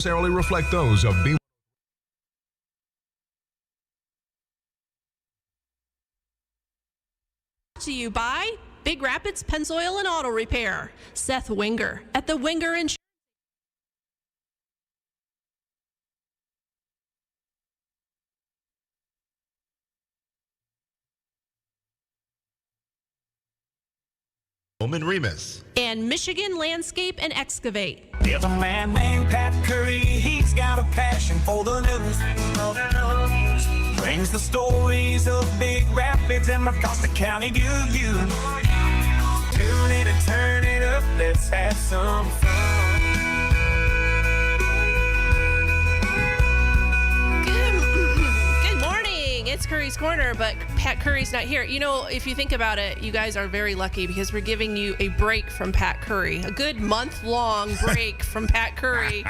necessarily reflect those of B. To you by Big Rapids Pennzoil and Auto Repair. Seth Winger at the Winger Insurance. Roman Remus. And Michigan Landscape and Excavate. There's a man named Pat Curry, he's got a passion for the news. Brings the stories of Big Rapids and across the county to you. Tune in and turn it up, let's have some fun. Good morning, it's Curries Corner, but Pat Curry's not here. You know, if you think about it, you guys are very lucky because we're giving you a break from Pat Curry. A good month-long break from Pat Curry.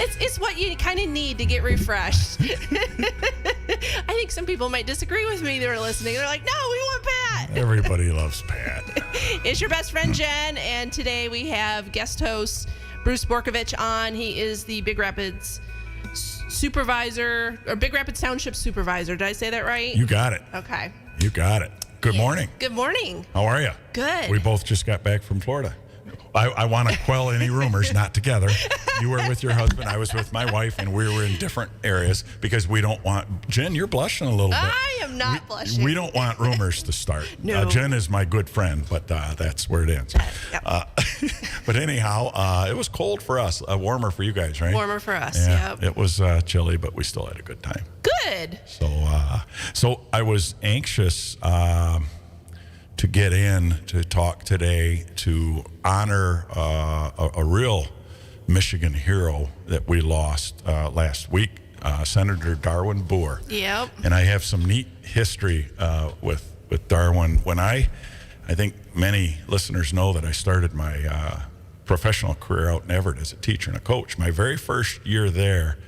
It's what you kind of need to get refreshed. I think some people might disagree with me that are listening. They're like, no, we want Pat. Everybody loves Pat. It's your best friend, Jen, and today we have guest host Bruce Borkavich on. He is the Big Rapids Supervisor, or Big Rapids Township Supervisor. Did I say that right? You got it. Okay. You got it. Good morning. Good morning. How are you? Good. We both just got back from Florida. I want to quell any rumors, not together. You were with your husband, I was with my wife, and we were in different areas because we don't want... Jen, you're blushing a little bit. I am not blushing. We don't want rumors to start. No. Jen is my good friend, but that's where it ends. Yep. But anyhow, it was cold for us, warmer for you guys, right? Warmer for us, yeah. yep. It was chilly, but we still had a good time. Good. So I was anxious to get in to talk today to honor a real Michigan hero that we lost last week, Senator Darwin Boer. Yep. And I have some neat history with Darwin. When I think many listeners know that I started my professional career out in Everett as a teacher and a coach. My very first year there,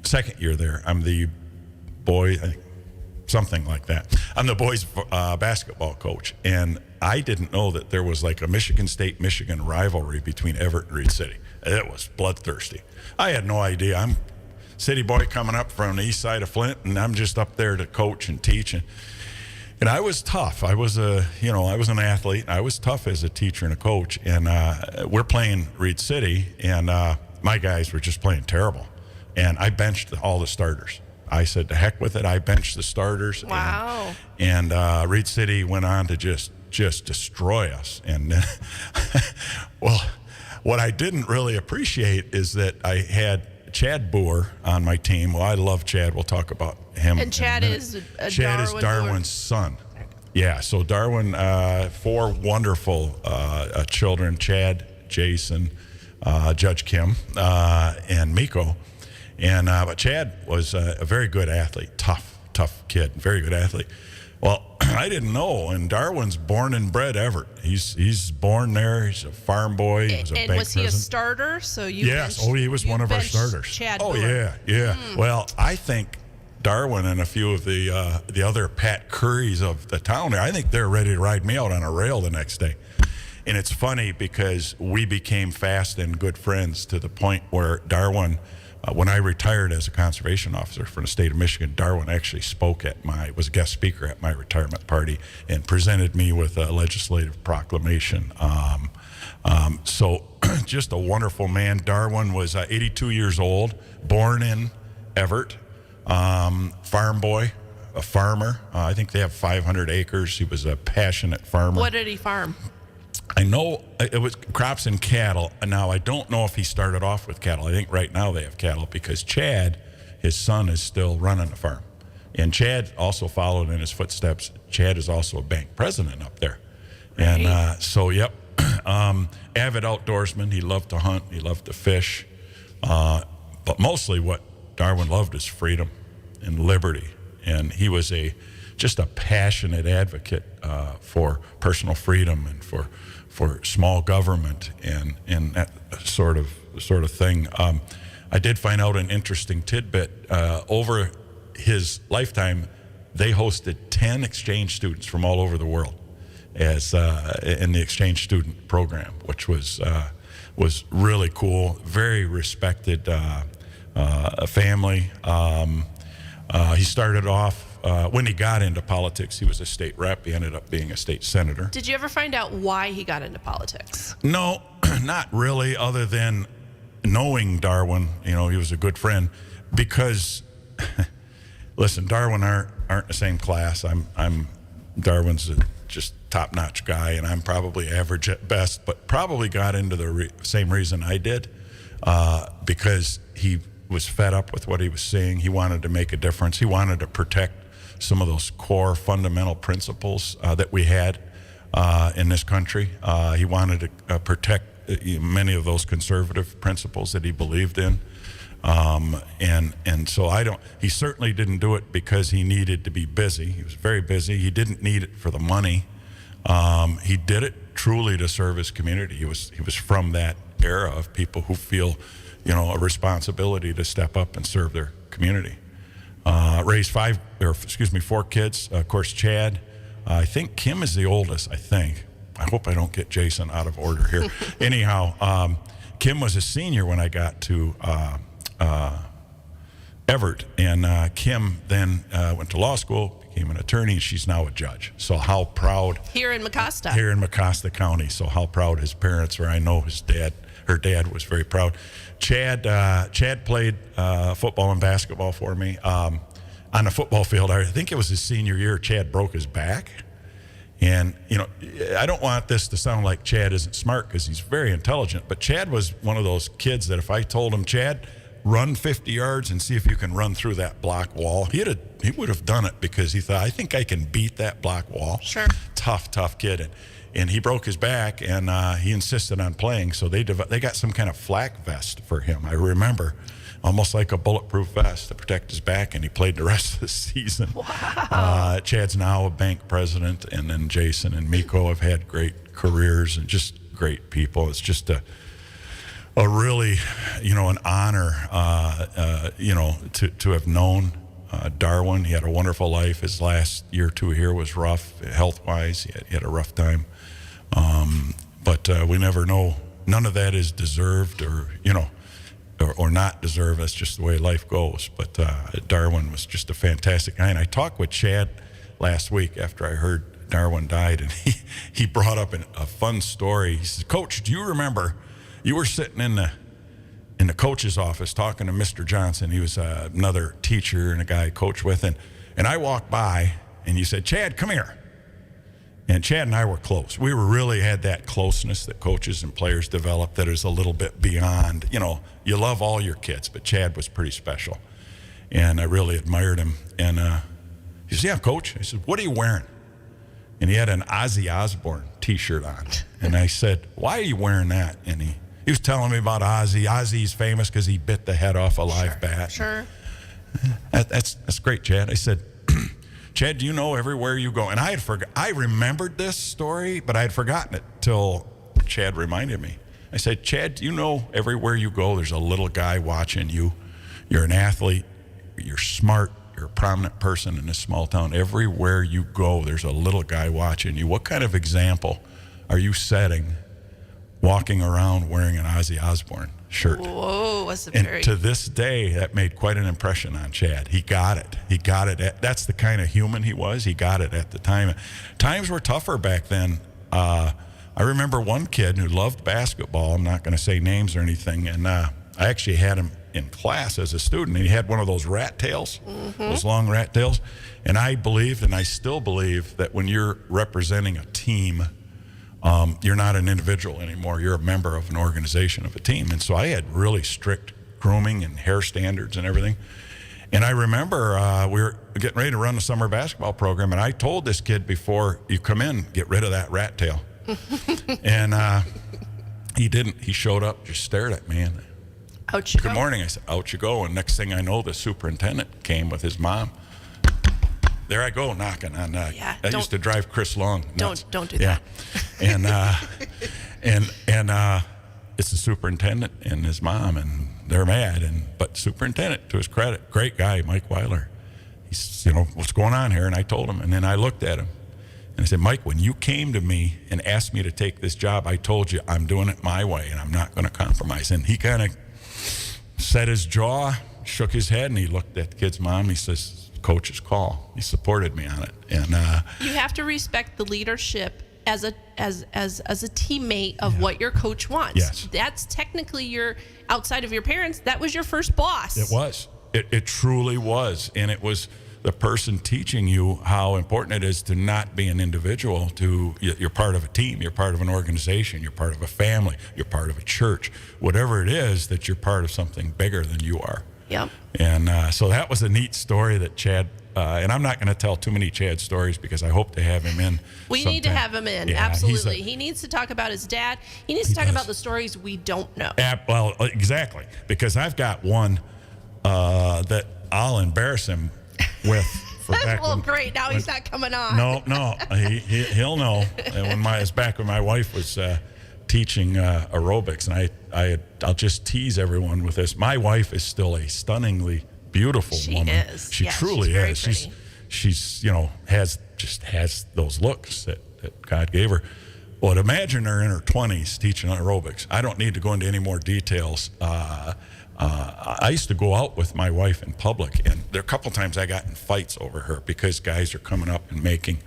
second year there, I'm the boy, something like that. I'm the boys' basketball coach, and I didn't know that there was like a Michigan State-Michigan rivalry between Everett and Reed City. It was bloodthirsty. I had no idea. I'm a city boy coming up from the east side of Flint, and I'm just up there to coach and teach. And I was tough. I was an athlete. I was tough as a teacher and a coach. And we're playing Reed City, and my guys were just playing terrible. And I benched all the starters. I said, to heck with it. I benched the starters. Wow. And Reed City went on to just destroy us. And, well, what I didn't really appreciate is that I had Chad Boer on my team. Well, I love Chad. We'll talk about him. And Chad is Darwin's son. Yeah, so Darwin, 4 wonderful children, Chad, Jason, Judge Kim, and Miko. And but Chad was a very good athlete, tough kid, very good athlete. Well, I didn't know, and Darwin's born and bred Everett. He's born there. He's a farm boy. He was a bank was he president. a starter? So you yes, he was one of our starters. Chad oh Boer. yeah. Well, I think Darwin and a few of the other Pat Currys of the town there, I think they're ready to ride me out on a rail the next day. And it's funny because we became fast and good friends to the point where Darwin, when I retired as a conservation officer from the state of Michigan, Darwin actually was a guest speaker at my retirement party and presented me with a legislative proclamation. So just a wonderful man. Darwin was 82 years old, born in Everett, farm boy, a farmer. I think they have 500 acres. He was a passionate farmer. What did he farm? I know it was crops and cattle. Now, I don't know if he started off with cattle. I think right now they have cattle because Chad, his son, is still running the farm. And Chad also followed in his footsteps. Chad is also a bank president up there. And yep, avid outdoorsman. He loved to hunt. He loved to fish. But mostly what Darwin loved is freedom and liberty. And he was just a passionate advocate for personal freedom and for small government and that sort of thing. I did find out an interesting tidbit. Over his lifetime, they hosted 10 exchange students from all over the world as in the exchange student program, which was was really cool. Very respected family. He started off, when he got into politics, he was a state rep. He ended up being a state senator. Did you ever find out why he got into politics? No, not really, other than knowing Darwin. You know, he was a good friend because, listen, Darwin aren't the same class. Darwin's just top-notch guy, and I'm probably average at best, but probably got into the same reason I did, because he was fed up with what he was seeing. He wanted to make a difference. He wanted to protect some of those core fundamental principles that we had in this country. He wanted to protect many of those conservative principles that he believed in. And so he certainly didn't do it because he needed to be busy. He was very busy. He didn't need it for the money. He did it truly to serve his community. He was from that era of people who feel, you know, a responsibility to step up and serve their community. Raised 4 kids. Of course, Chad. I think Kim is the oldest, I think. I hope I don't get Jason out of order here. Anyhow, Kim was a senior when I got to Everett, and Kim then went to law school, became an attorney, and she's now a judge. So how proud. Here in Mecosta. Here in Mecosta County. So how proud his parents were. I know her dad was very proud. Chad played football and basketball for me. On the football field, I think it was his senior year, Chad broke his back. And, you know, I don't want this to sound like Chad isn't smart, because he's very intelligent, but Chad was one of those kids that if I told him, Chad, run 50 yards and see if you can run through that block wall, he would have done it, because he thought, I think I can beat that block wall. Sure. Tough kid. And he broke his back, and he insisted on playing, so they got some kind of flak vest for him. I remember, almost like a bulletproof vest to protect his back, and he played the rest of the season. Wow. Chad's now a bank president, and then Jason and Miko have had great careers and just great people. It's just a really, you know, an honor, you know, to have known Darwin. He had a wonderful life. His last year or two here was rough, health-wise. He had a rough time. But we never know. None of that is deserved or, you know, or not deserved. That's just the way life goes. But Darwin was just a fantastic guy. And I talked with Chad last week after I heard Darwin died, and he brought up a fun story. He said, Coach, do you remember you were sitting in the coach's office talking to Mr. Johnson? He was another teacher and a guy I coached with. And I walked by, and you said, Chad, come here. And Chad and I were close. We really had that closeness that coaches and players develop that is a little bit beyond, you know, you love all your kids, but Chad was pretty special. And I really admired him. And he said, yeah, Coach. I said, what are you wearing? And he had an Ozzy Osbourne T-shirt on. And I said, why are you wearing that? And he was telling me about Ozzy. Ozzy's famous because he bit the head off a live bat. Sure. That's great, Chad. I said, Chad, do you know everywhere you go? And I remembered this story, but I had forgotten it till Chad reminded me. I said, Chad, do you know everywhere you go, there's a little guy watching you? You're an athlete. You're smart. You're a prominent person in this small town. Everywhere you go, there's a little guy watching you. What kind of example are you setting walking around wearing an Ozzy Osbourne shirt? Whoa, was it and very... to this day, that made quite an impression on Chad. He got it. That's the kind of human he was. He got it at the time. Times were tougher back then. I remember one kid who loved basketball. I'm not going to say names or anything. And I actually had him in class as a student. And he had one of those rat tails, those long rat tails. And I believed, and I still believe, that when you're representing a team, you're not an individual anymore. You're a member of an organization, of a team. And so I had really strict grooming and hair standards and everything. And I remember we were getting ready to run the summer basketball program, and I told this kid, before you come in, get rid of that rat tail. And he didn't. He showed up, just stared at me. And, out you go. Good morning. I said, out you go. And next thing I know, the superintendent came with his mom. There I go, knocking on. That used to drive Chris Long nuts. Don't do that. And it's the superintendent and his mom, and they're mad. But superintendent, to his credit, great guy, Mike Weiler. He says, you know, what's going on here? And I told him, and then I looked at him, And I said, Mike, when you came to me and asked me to take this job, I told you I'm doing it my way and I'm not going to compromise. And he kind of set his jaw, shook his head, and he looked at the kid's mom. He says, coach's call. He supported me on it. And you have to respect the leadership as a teammate of what your coach wants. Yes. That's technically your, outside of your parents, that was your first boss. It was. It truly was. And it was the person teaching you how important it is to not be an individual. You're part of a team, you're part of an organization, you're part of a family, you're part of a church, whatever it is, that you're part of something bigger than you are. Yep. And so that was a neat story that Chad, and I'm not going to tell too many Chad stories because I hope to have him in. We need to have him in, yeah, absolutely. He needs to talk about his dad. He needs to talk about the stories we don't know. Well, exactly, because I've got one that I'll embarrass him with. For back Well, when, great. Now he's not coming on. No, he'll know. And it was back when my wife was teaching aerobics, and I'll just tease everyone with this. My wife is still a stunningly beautiful woman. She is. She truly is. She's has those looks that God gave her. Well, imagine her in her 20s teaching aerobics. I don't need to go into any more details. I used to go out with my wife in public, and there are a couple times I got in fights over her because guys are coming up and making,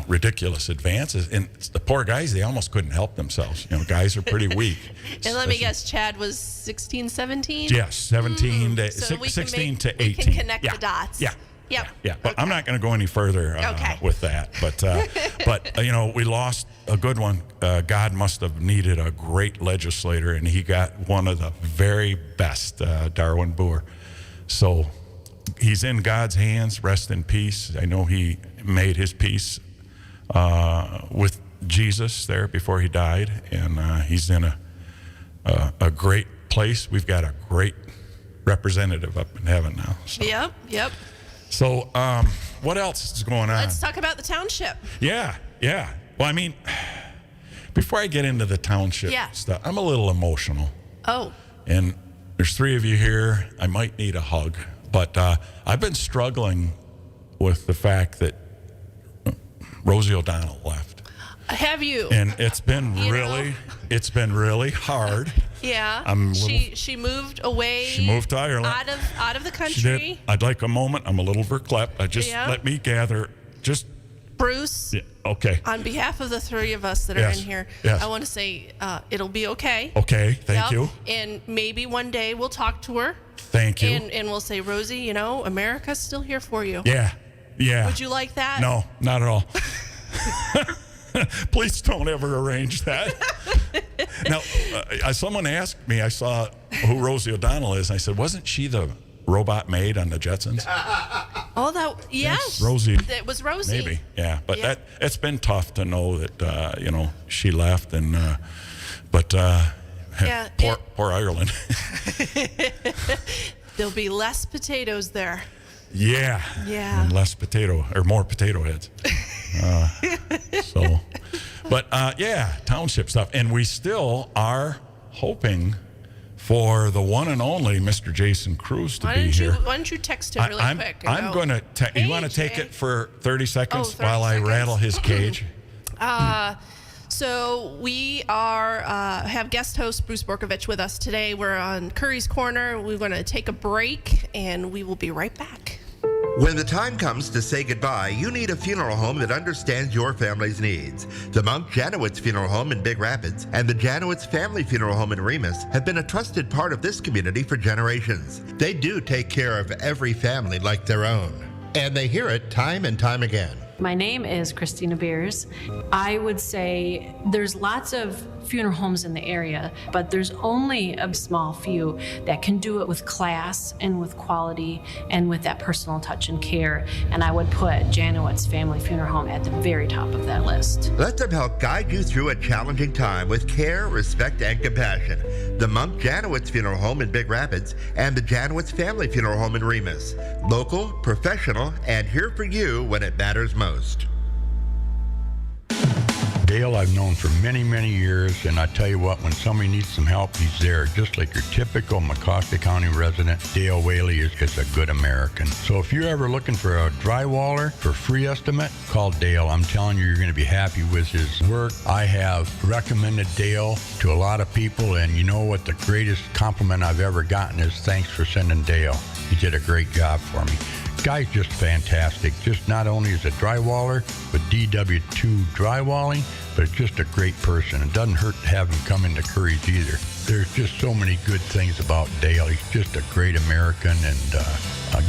ridiculous advances. And the poor guys, they almost couldn't help themselves. Guys are pretty weak. And let me guess, Chad was 16, 17? Yes, 17 to So 16 to 18. We can connect the dots. Yeah. Yep. Yeah, but Okay. I'm not going to go any further with that. But we lost a good one. God must have needed a great legislator, and he got one of the very best, Darwin Boer. So he's in God's hands. Rest in peace. I know he made his peace with Jesus there before he died, and he's in a great place. We've got a great representative up in heaven now. So. Yep. So, what else is going on? Let's talk about the township. Yeah. Well, I mean, before I get into the township stuff, I'm a little emotional. Oh. And there's 3 of you here. I might need a hug. But I've been struggling with the fact that Rosie O'Donnell left. Have you? And it's been really hard. Yeah. She moved away. She moved to Ireland. Out of the country. She did. I'd like a moment. I'm a little verklempt. Let me gather. Bruce. Yeah, okay. On behalf of the 3 of us that are in here, I want to say it'll be okay. Okay. Thank you. And maybe one day we'll talk to her. Thank you. And we'll say, Rosie, America's still here for you. Yeah. Would you like that? No, not at all. Please don't ever arrange that. Now, someone asked me, I saw who Rosie O'Donnell is, and I said, wasn't she the robot maid on the Jetsons? Yes. Rosie. It was Rosie. Maybe, yeah. But it's been tough to know that, she left, and poor Ireland. There'll be less potatoes there. Yeah. And more potato heads. Township stuff. And we still are hoping for the one and only Mr. Jason Kruse to be here. Why don't you text him really quick? I'm going to hey, you want to take it for 30 seconds 30 while seconds. I rattle his cage? So we have guest host Bruce Borkavich with us today. We're on Curries Corner. We're going to take a break, and we will be right back. When the time comes to say goodbye, you need a funeral home that understands your family's needs. The Monk Janowitz Funeral Home in Big Rapids and the Janowitz Family Funeral Home in Remus have been a trusted part of this community for generations. They do take care of every family like their own, and they hear it time and time again. My name is Christina Beers. I would say there's lots of funeral homes in the area, but there's only a small few that can do it with class and with quality and with that personal touch and care. And I would put Janowitz Family Funeral Home at the very top of that list. Let them help guide you through a challenging time with care, respect, and compassion. The Monk Janowitz Funeral Home in Big Rapids and the Janowitz Family Funeral Home in Remus. Local, professional, and here for you when it matters most. Dale I've known for many, many years, and I tell you what, when somebody needs some help, he's there. Just like your typical Mecosta County resident, Dale Whaley is a good American. So if you're ever looking for a drywaller for free estimate, call Dale. I'm telling you, you're going to be happy with his work. I have recommended Dale to a lot of people, and you know what the greatest compliment I've ever gotten is thanks for sending Dale. He did a great job for me. Guy's just fantastic. Just not only is a drywaller with DW2 drywalling, but just a great person. It doesn't hurt to have him come into Curries either. There's just so many good things about Dale. He's just a great American, and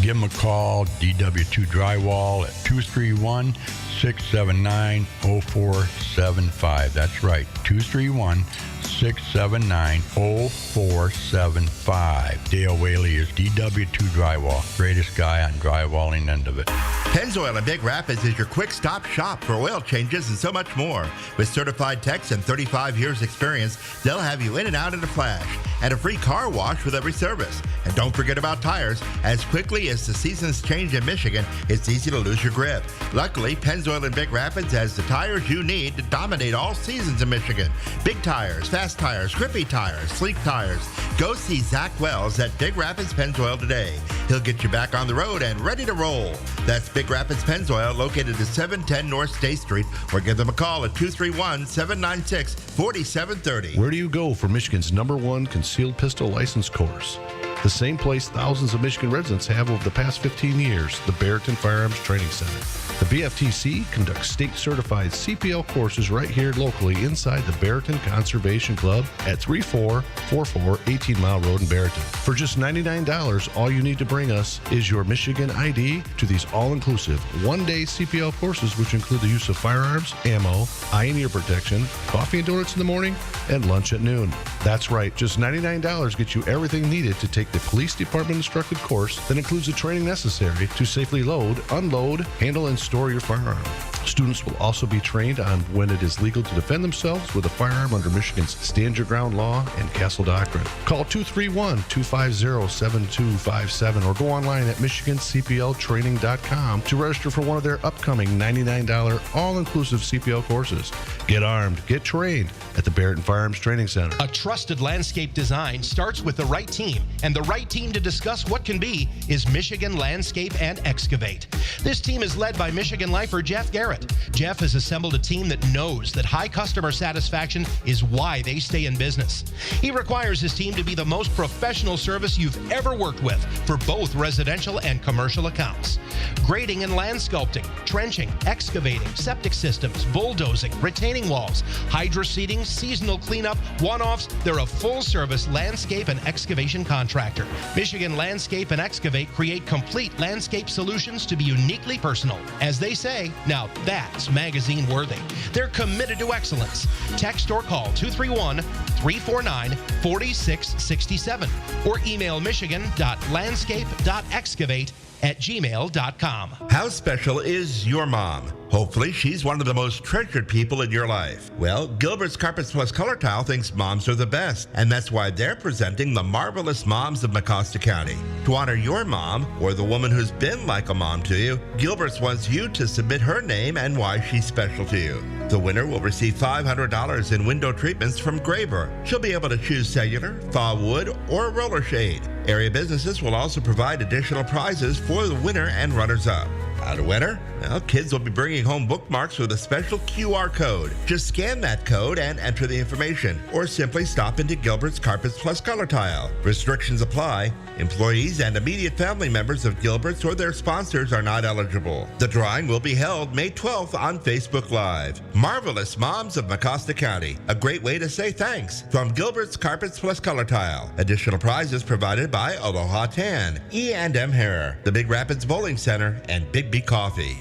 give him a call, DW2 Drywall at 231-679-0475. That's right, 231-679-0475. Dale Whaley is DW2 Drywall. Greatest guy on drywalling end of it. Pennzoil in Big Rapids is your quick-stop shop for oil changes and so much more. With certified techs and 35 years experience, they'll have you in and out in a flash. And a free car wash with every service. And don't forget about tires. As quickly as the seasons change in Michigan, it's easy to lose your grip. Luckily, Pennzoil in Big Rapids has the tires you need to dominate all seasons in Michigan. Big tires, fast tires, grippy tires, sleek tires. Go see Zach Wells at Big Rapids Pennzoil today. He'll get you back on the road and ready to roll. That's Big Rapids Pennzoil, located at 710 North State Street, or give them a call at 231-796-4730. Where do you go for Michigan's #1 concealed pistol license course? The same place thousands of Michigan residents have over the past 15 years, the Barrington Firearms Training Center. The BFTC conducts state-certified CPL courses right here locally inside the Barrington Conservation Club at 3444 18 Mile Road in Barrington. For just $99, all you need to bring us is your Michigan ID to these all-inclusive one-day CPL courses, which include the use of firearms, ammo, eye and ear protection, coffee and donuts in the morning, and lunch at noon. That's right, just $99 gets you everything needed to take the police department instructed course that includes the training necessary to safely load, unload, handle, and store your firearm. Students will also be trained on when it is legal to defend themselves with a firearm under Michigan's Stand Your Ground law and Castle Doctrine. Call 231-250-7257 or go online at michigancpltraining.com to register for one of their upcoming $99 all-inclusive CPL courses. Get armed, get trained at the Barrington Firearms Training Center. A trusted landscape design starts with the right team, and the right team to discuss what can be is Michigan Landscape and Excavate. This team is led by Michigan lifer Jeff Garrett. Jeff has assembled a team that knows that high customer satisfaction is why they stay in business. He requires his team to be the most professional service you've ever worked with for both residential and commercial accounts. Grading and land sculpting, trenching, excavating, septic systems, bulldozing, retaining walls, hydro seeding, seasonal cleanup, one-offs. They're a full-service landscape and excavation contractor. Michigan Landscape and Excavate create complete landscape solutions to be uniquely personal. As they say, now that's magazine worthy. They're committed to excellence. Text or call 231-349-4667 or email michigan.landscape.excavate@gmail.com. How special is your mom? Hopefully, she's one of the most treasured people in your life. Well, Gilbert's Carpets Plus Color Tile thinks moms are the best, and that's why they're presenting the Marvelous Moms of Mecosta County. To honor your mom, or the woman who's been like a mom to you, Gilbert's wants you to submit her name and why she's special to you. The winner will receive $500 in window treatments from Graver. She'll be able to choose cellular, thaw wood, or roller shade. Area businesses will also provide additional prizes for the winner and runners-up. How to winner? Well, kids will be bringing home bookmarks with a special QR code. Just scan that code and enter the information, or simply stop into Gilbert's Carpets Plus Color Tile. Restrictions apply. Employees and immediate family members of Gilbert's or their sponsors are not eligible. The drawing will be held May 12th on Facebook Live. Marvelous Moms of Mecosta County. A great way to say thanks from Gilbert's Carpets Plus Color Tile. Additional prizes provided by Aloha Tan, E&M Hair, the Big Rapids Bowling Center, and Big B Coffee.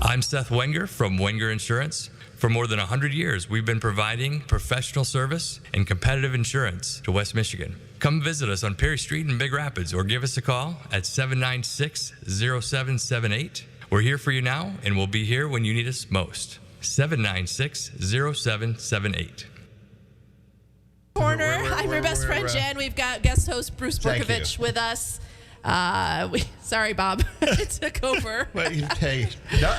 I'm Seth Wenger from Wenger Insurance. For more than 100 years, we've been providing professional service and competitive insurance to West Michigan. Come visit us on Perry Street in Big Rapids or give us a call at 796-0778. We're here for you now, and we'll be here when you need us most. 796-0778. Corner. I'm your best friend, Jen. We've got guest host Bruce Borkavich with us. Sorry, Bob. It took over. But hey, no,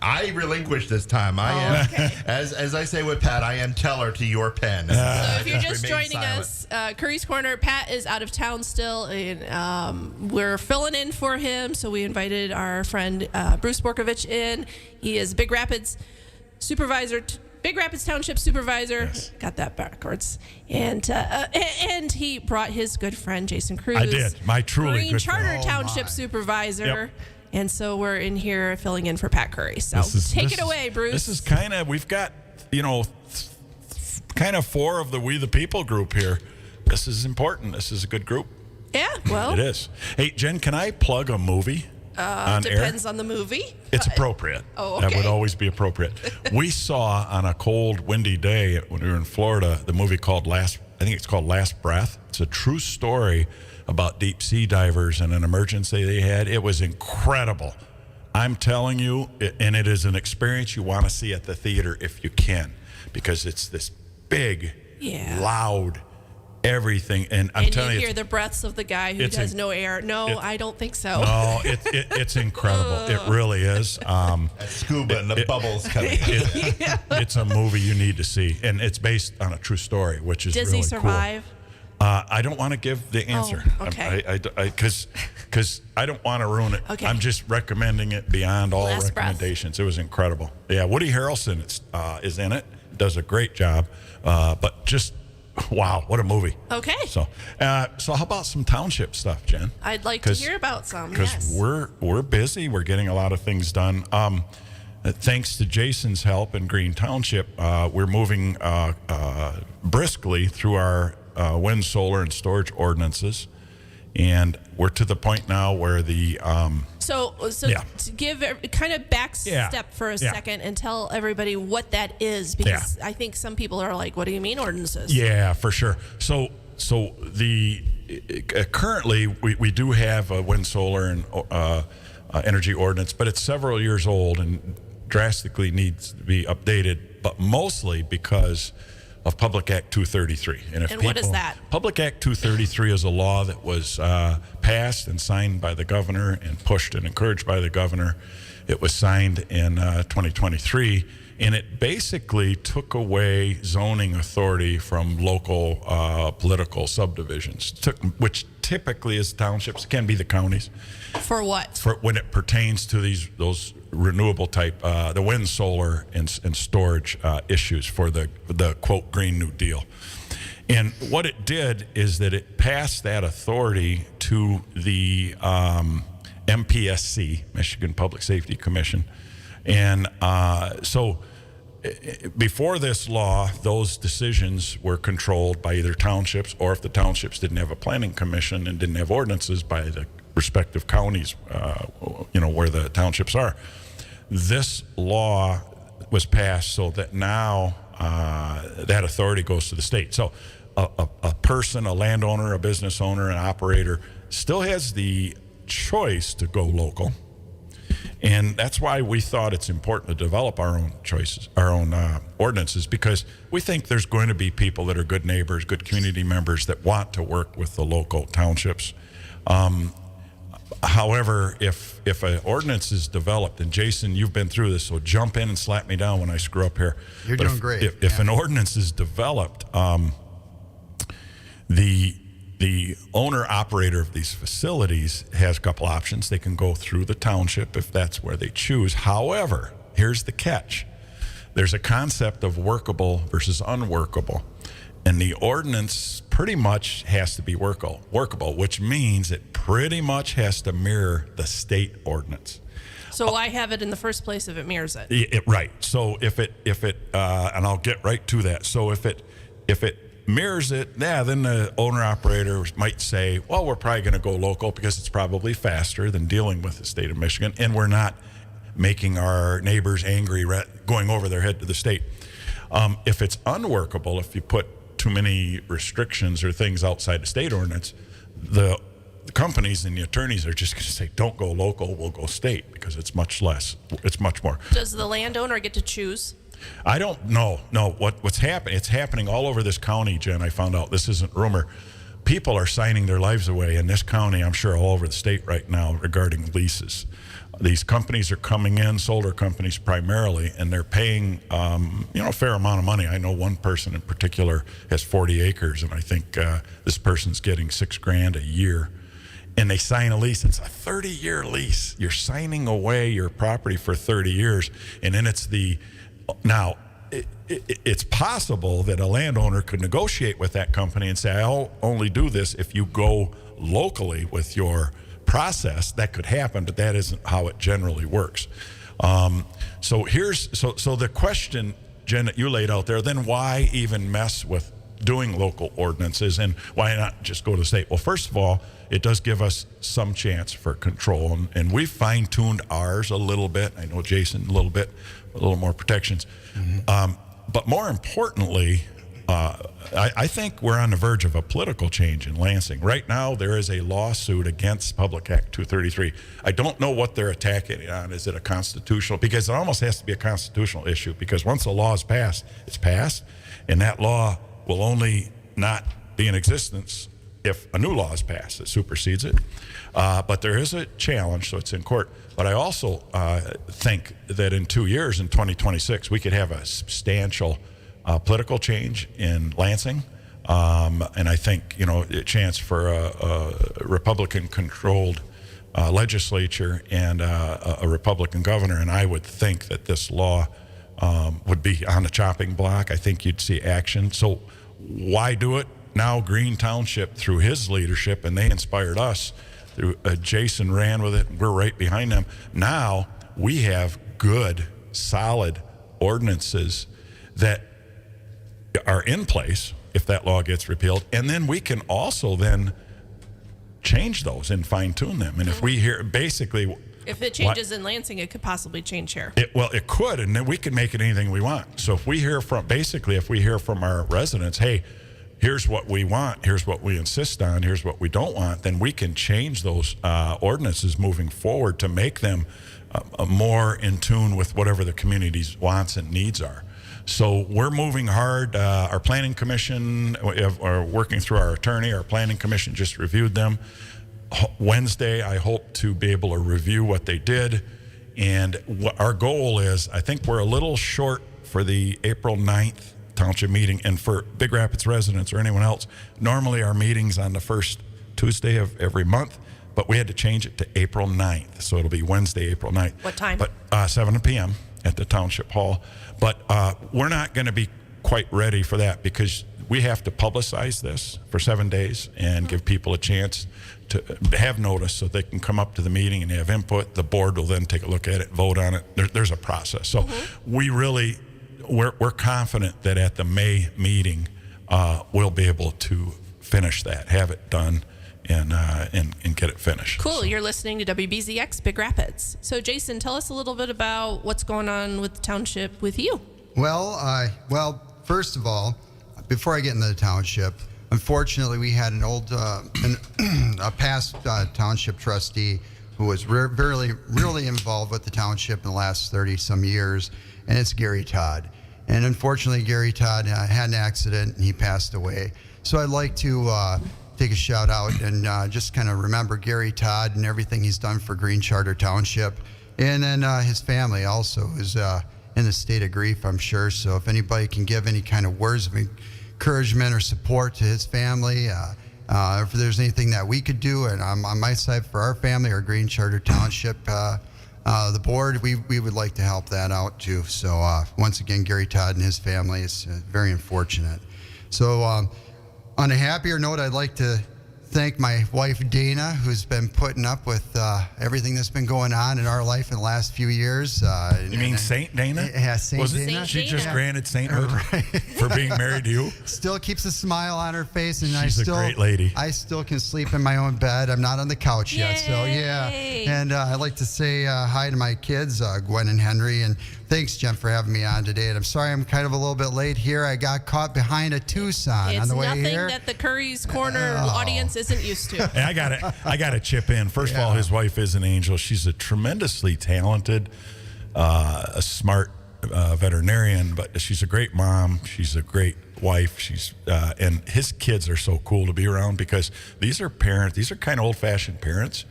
I relinquish this time. I am, okay. as I say with Pat, I am teller to your pen. So if you're just joining us, Curries Corner, Pat is out of town still, and we're filling in for him. So we invited our friend Bruce Borkavich in. He is Big Rapids Supervisor. Big Rapids Township Supervisor. Yes. Got that backwards. And he brought his good friend Jason Kruse. I did. My truly Green good Charter friend. Township Supervisor. Yep. And so we're in here filling in for Pat Curry. So take it away, Bruce. This is kind of, we've got, kind of 4 of the We the People group here. This is important. This is a good group. Yeah, well. It is. Hey, Jen, can I plug a movie? Depends on the movie. It's appropriate. Oh, okay. That would always be appropriate. We saw on a cold, windy day when we were in Florida the movie called I think it's called Last Breath. It's a true story about deep sea divers and an emergency they had. It was incredible. I'm telling you, and it is an experience you want to see at the theater if you can, because it's this big, loud, everything, and I'm telling you, hear the breaths of the guy who has no air. No, I don't think so. No, it's incredible. It really is. Scuba and the bubbles coming. It's a movie you need to see, and it's based on a true story, which is Does really he survive? cool. I don't want to give the answer. Okay. Because I don't want to ruin it. Okay. I'm just recommending it beyond all Last recommendations. Breath. It was incredible. Yeah, Woody Harrelson is in it. Does a great job. But just wow, what a movie. Okay. So how about some township stuff, Jen? I'd like to hear about some. Because yes. we're busy. We're getting a lot of things done. Thanks to Jason's help in Green Township, we're moving briskly through our wind, solar, and storage ordinances, and we're to the point now where the So to give kind of back step for a second and tell everybody what that is, because I think some people are like, what do you mean ordinances? Yeah, for sure. So the currently we do have a wind, solar, and energy ordinance, but it's several years old and drastically needs to be updated, but mostly because of Public Act 233. And what is that? Public Act 233 is a law that was passed and signed by the governor and pushed and encouraged by the governor. It was signed in 2023, and it basically took away zoning authority from local political subdivisions, which typically is townships, can be the counties. For what? For when it pertains to those renewable type, the wind, solar, and storage issues for the quote Green New Deal. And what it did is that it passed that authority to the MPSC, Michigan Public Safety Commission. And so before this law, those decisions were controlled by either townships, or if the townships didn't have a planning commission and didn't have ordinances, by the respective counties, where the townships are. This law was passed so that now that authority goes to the state. So a person, a landowner, a business owner, an operator still has the choice to go local. And that's why we thought it's important to develop our own choices, our own ordinances, because we think there's going to be people that are good neighbors, good community members that want to work with the local townships. However, if an ordinance is developed, and Jason, you've been through this, so jump in and slap me down when I screw up here. You're doing great. If an ordinance is developed, the owner-operator of these facilities has a couple options. They can go through the township if that's where they choose. However, here's the catch. There's a concept of workable versus unworkable. And the ordinance pretty much has to be workable, which means it pretty much has to mirror the state ordinance. So why have it in the first place if it mirrors it? Right. So if it, and I'll get right to that. So if it mirrors it, then the owner-operator might say, well, we're probably going to go local because it's probably faster than dealing with the state of Michigan, and we're not making our neighbors angry going over their head to the state. If it's unworkable, if you put too many restrictions or things outside the state ordinance, the companies and the attorneys are just going to say, don't go local, we'll go state, because it's much less, it's much more. Does the landowner get to choose? I don't know. No, what's happening? It's happening all over this county, Jen. I found out, this isn't rumor, people are signing their lives away in this county, I'm sure all over the state right now, regarding leases. These companies are coming in, solar companies primarily, and they're paying, a fair amount of money. I know one person in particular has 40 acres, and I think this person's getting $6,000 a year. And they sign a lease. It's a 30-year lease. You're signing away your property for 30 years, and then it's possible that a landowner could negotiate with that company and say, I'll only do this if you go locally with your process. That could happen, but that isn't how it generally works. So the question, Jen, that you laid out there, then why even mess with doing local ordinances, and why not just go to the state? Well, first of all, it does give us some chance for control, and we've fine-tuned ours a little bit. I know Jason a little more protections. But more importantly, I think we're on the verge of a political change in Lansing. Right now, there is a lawsuit against Public Act 233. I don't know what they're attacking it on. Is it a constitutional? Because it almost has to be a constitutional issue, because once a law is passed, it's passed, and that law will only not be in existence if a new law is passed that supersedes it. But there is a challenge, so it's in court. But I also think that in 2 years, in 2026, we could have a substantial political change in Lansing. And I think, a chance for a Republican-controlled legislature and a Republican governor. And I would think that this law would be on the chopping block. I think you'd see action. So why do it? Now Green Township, through his leadership, and they inspired us, through Jason ran with it, we're right behind them. Now we have good, solid ordinances that are in place if that law gets repealed, and then we can also then change those and fine-tune them. And if we hear, basically, if it changes in Lansing, it could possibly change here. It could, and then we can make it anything we want. So if we hear from our residents, hey, here's what we want, here's what we insist on, here's what we don't want, then we can change those ordinances moving forward to make them more in tune with whatever the community's wants and needs are. So we're moving hard. Our planning commission are working through our attorney. Our planning commission just reviewed them. Wednesday, I hope to be able to review what they did. And what our goal is, I think we're a little short for the April 9th Township meeting. And for Big Rapids residents or anyone else, normally our meeting's on the first Tuesday of every month, but we had to change it to April 9th. So it'll be Wednesday, April 9th. What time? But 7 p.m. at the Township Hall. But we're not going to be quite ready for that, because we have to publicize this for 7 days and give people a chance to have notice so they can come up to the meeting and have input. The board will then take a look at it, vote on it. There's a process. So we're confident that at the May meeting, we'll be able to finish that, have it done, and get it finished. Cool. You're listening to WBZX Big Rapids. So, Jason, tell us a little bit about what's going on with the township with you. Well, first of all, before I get into the township, unfortunately, we had a past township trustee who was really involved with the township in the last 30-some years, and it's Gary Todd. And unfortunately, Gary Todd had an accident, and he passed away. So I'd like to take a shout out and just kind of remember Gary Todd and everything he's done for Green Charter Township. And then his family also is in a state of grief, I'm sure. So if anybody can give any kind of words of encouragement or support to his family, if there's anything that we could do, and on my side for our family or Green Charter Township, the board, we would like to help that out too. So once again, Gary Todd and his family is very unfortunate. So on a happier note, I'd like to thank my wife, Dana, who's been putting up with everything that's been going on in our life in the last few years. You mean Saint Dana? Yeah, Saint Dana. Wasn't she just granted sainthood for being married to you? Still keeps a smile on her face, and She's a great lady. I still can sleep in my own bed. I'm not on the couch yet, so yeah. And I'd like to say hi to my kids, Gwen and Henry, and thanks, Jen, for having me on today. And I'm sorry I'm kind of a little bit late here. I got caught behind a Tucson on the way here. It's nothing that the Curries Corner audience isn't used to. And I got to chip in. First of all, his wife is an angel. She's a tremendously talented, a smart veterinarian, but she's a great mom. She's a great wife. She's and his kids are so cool to be around because these are parents. These are kind of old-fashioned parents,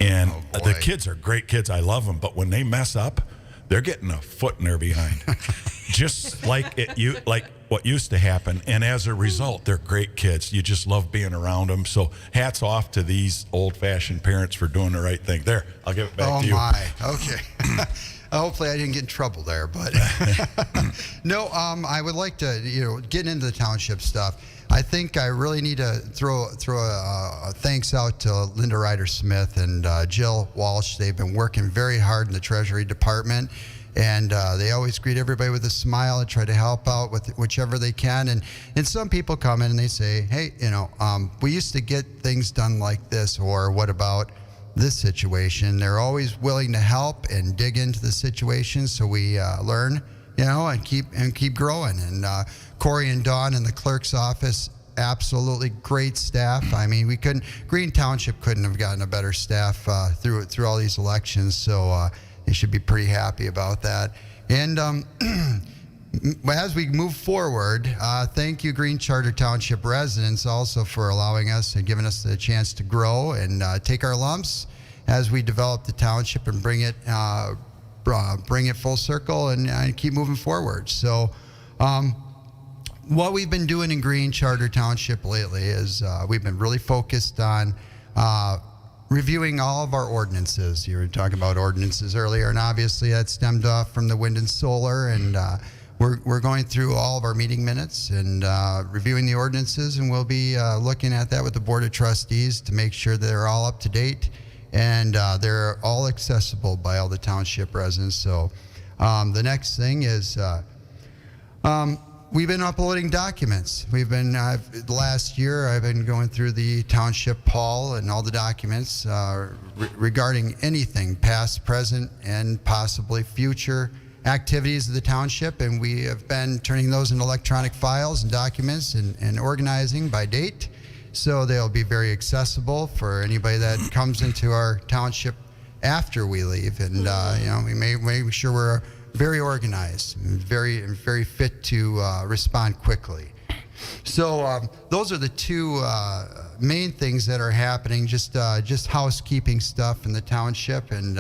and the kids are great kids. I love them, but when they mess up, they're getting a foot in their behind, just like what used to happen. And as a result, they're great kids. You just love being around them. So hats off to these old-fashioned parents for doing the right thing. There, I'll give it back to you. Oh my, okay. Hopefully I didn't get in trouble there, but no. I would like to, get into the township stuff. I think I really need to throw a thanks out to Linda Ryder-Smith and Jill Walsh. They've been working very hard in the Treasury Department, and they always greet everybody with a smile and try to help out with whichever they can. And some people come in and they say, hey, we used to get things done like this, or what about this situation? They're always willing to help and dig into the situation, so we learn, and keep growing. And Corey and Dawn in the clerk's office, absolutely great staff. I mean, Green Township couldn't have gotten a better staff through all these elections, so they should be pretty happy about that. And as we move forward, thank you, Green Charter Township residents, also for allowing us and giving us the chance to grow and take our lumps as we develop the township and bring it full circle and keep moving forward. So what we've been doing in Green Charter Township lately is we've been really focused on reviewing all of our ordinances. You were talking about ordinances earlier, and obviously that stemmed off from the wind and solar, and we're going through all of our meeting minutes and reviewing the ordinances, and we'll be looking at that with the Board of Trustees to make sure that they're all up to date and they're all accessible by all the township residents. So the next thing is we've been uploading documents. Last year I've been going through the township hall and all the documents regarding anything past, present, and possibly future activities of the township, and we have been turning those into electronic files and documents and organizing by date, so they'll be very accessible for anybody that comes into our township after we leave. And we may make sure we're very organized and very fit to respond quickly. So those are the two main things that are happening, just housekeeping stuff in the township. And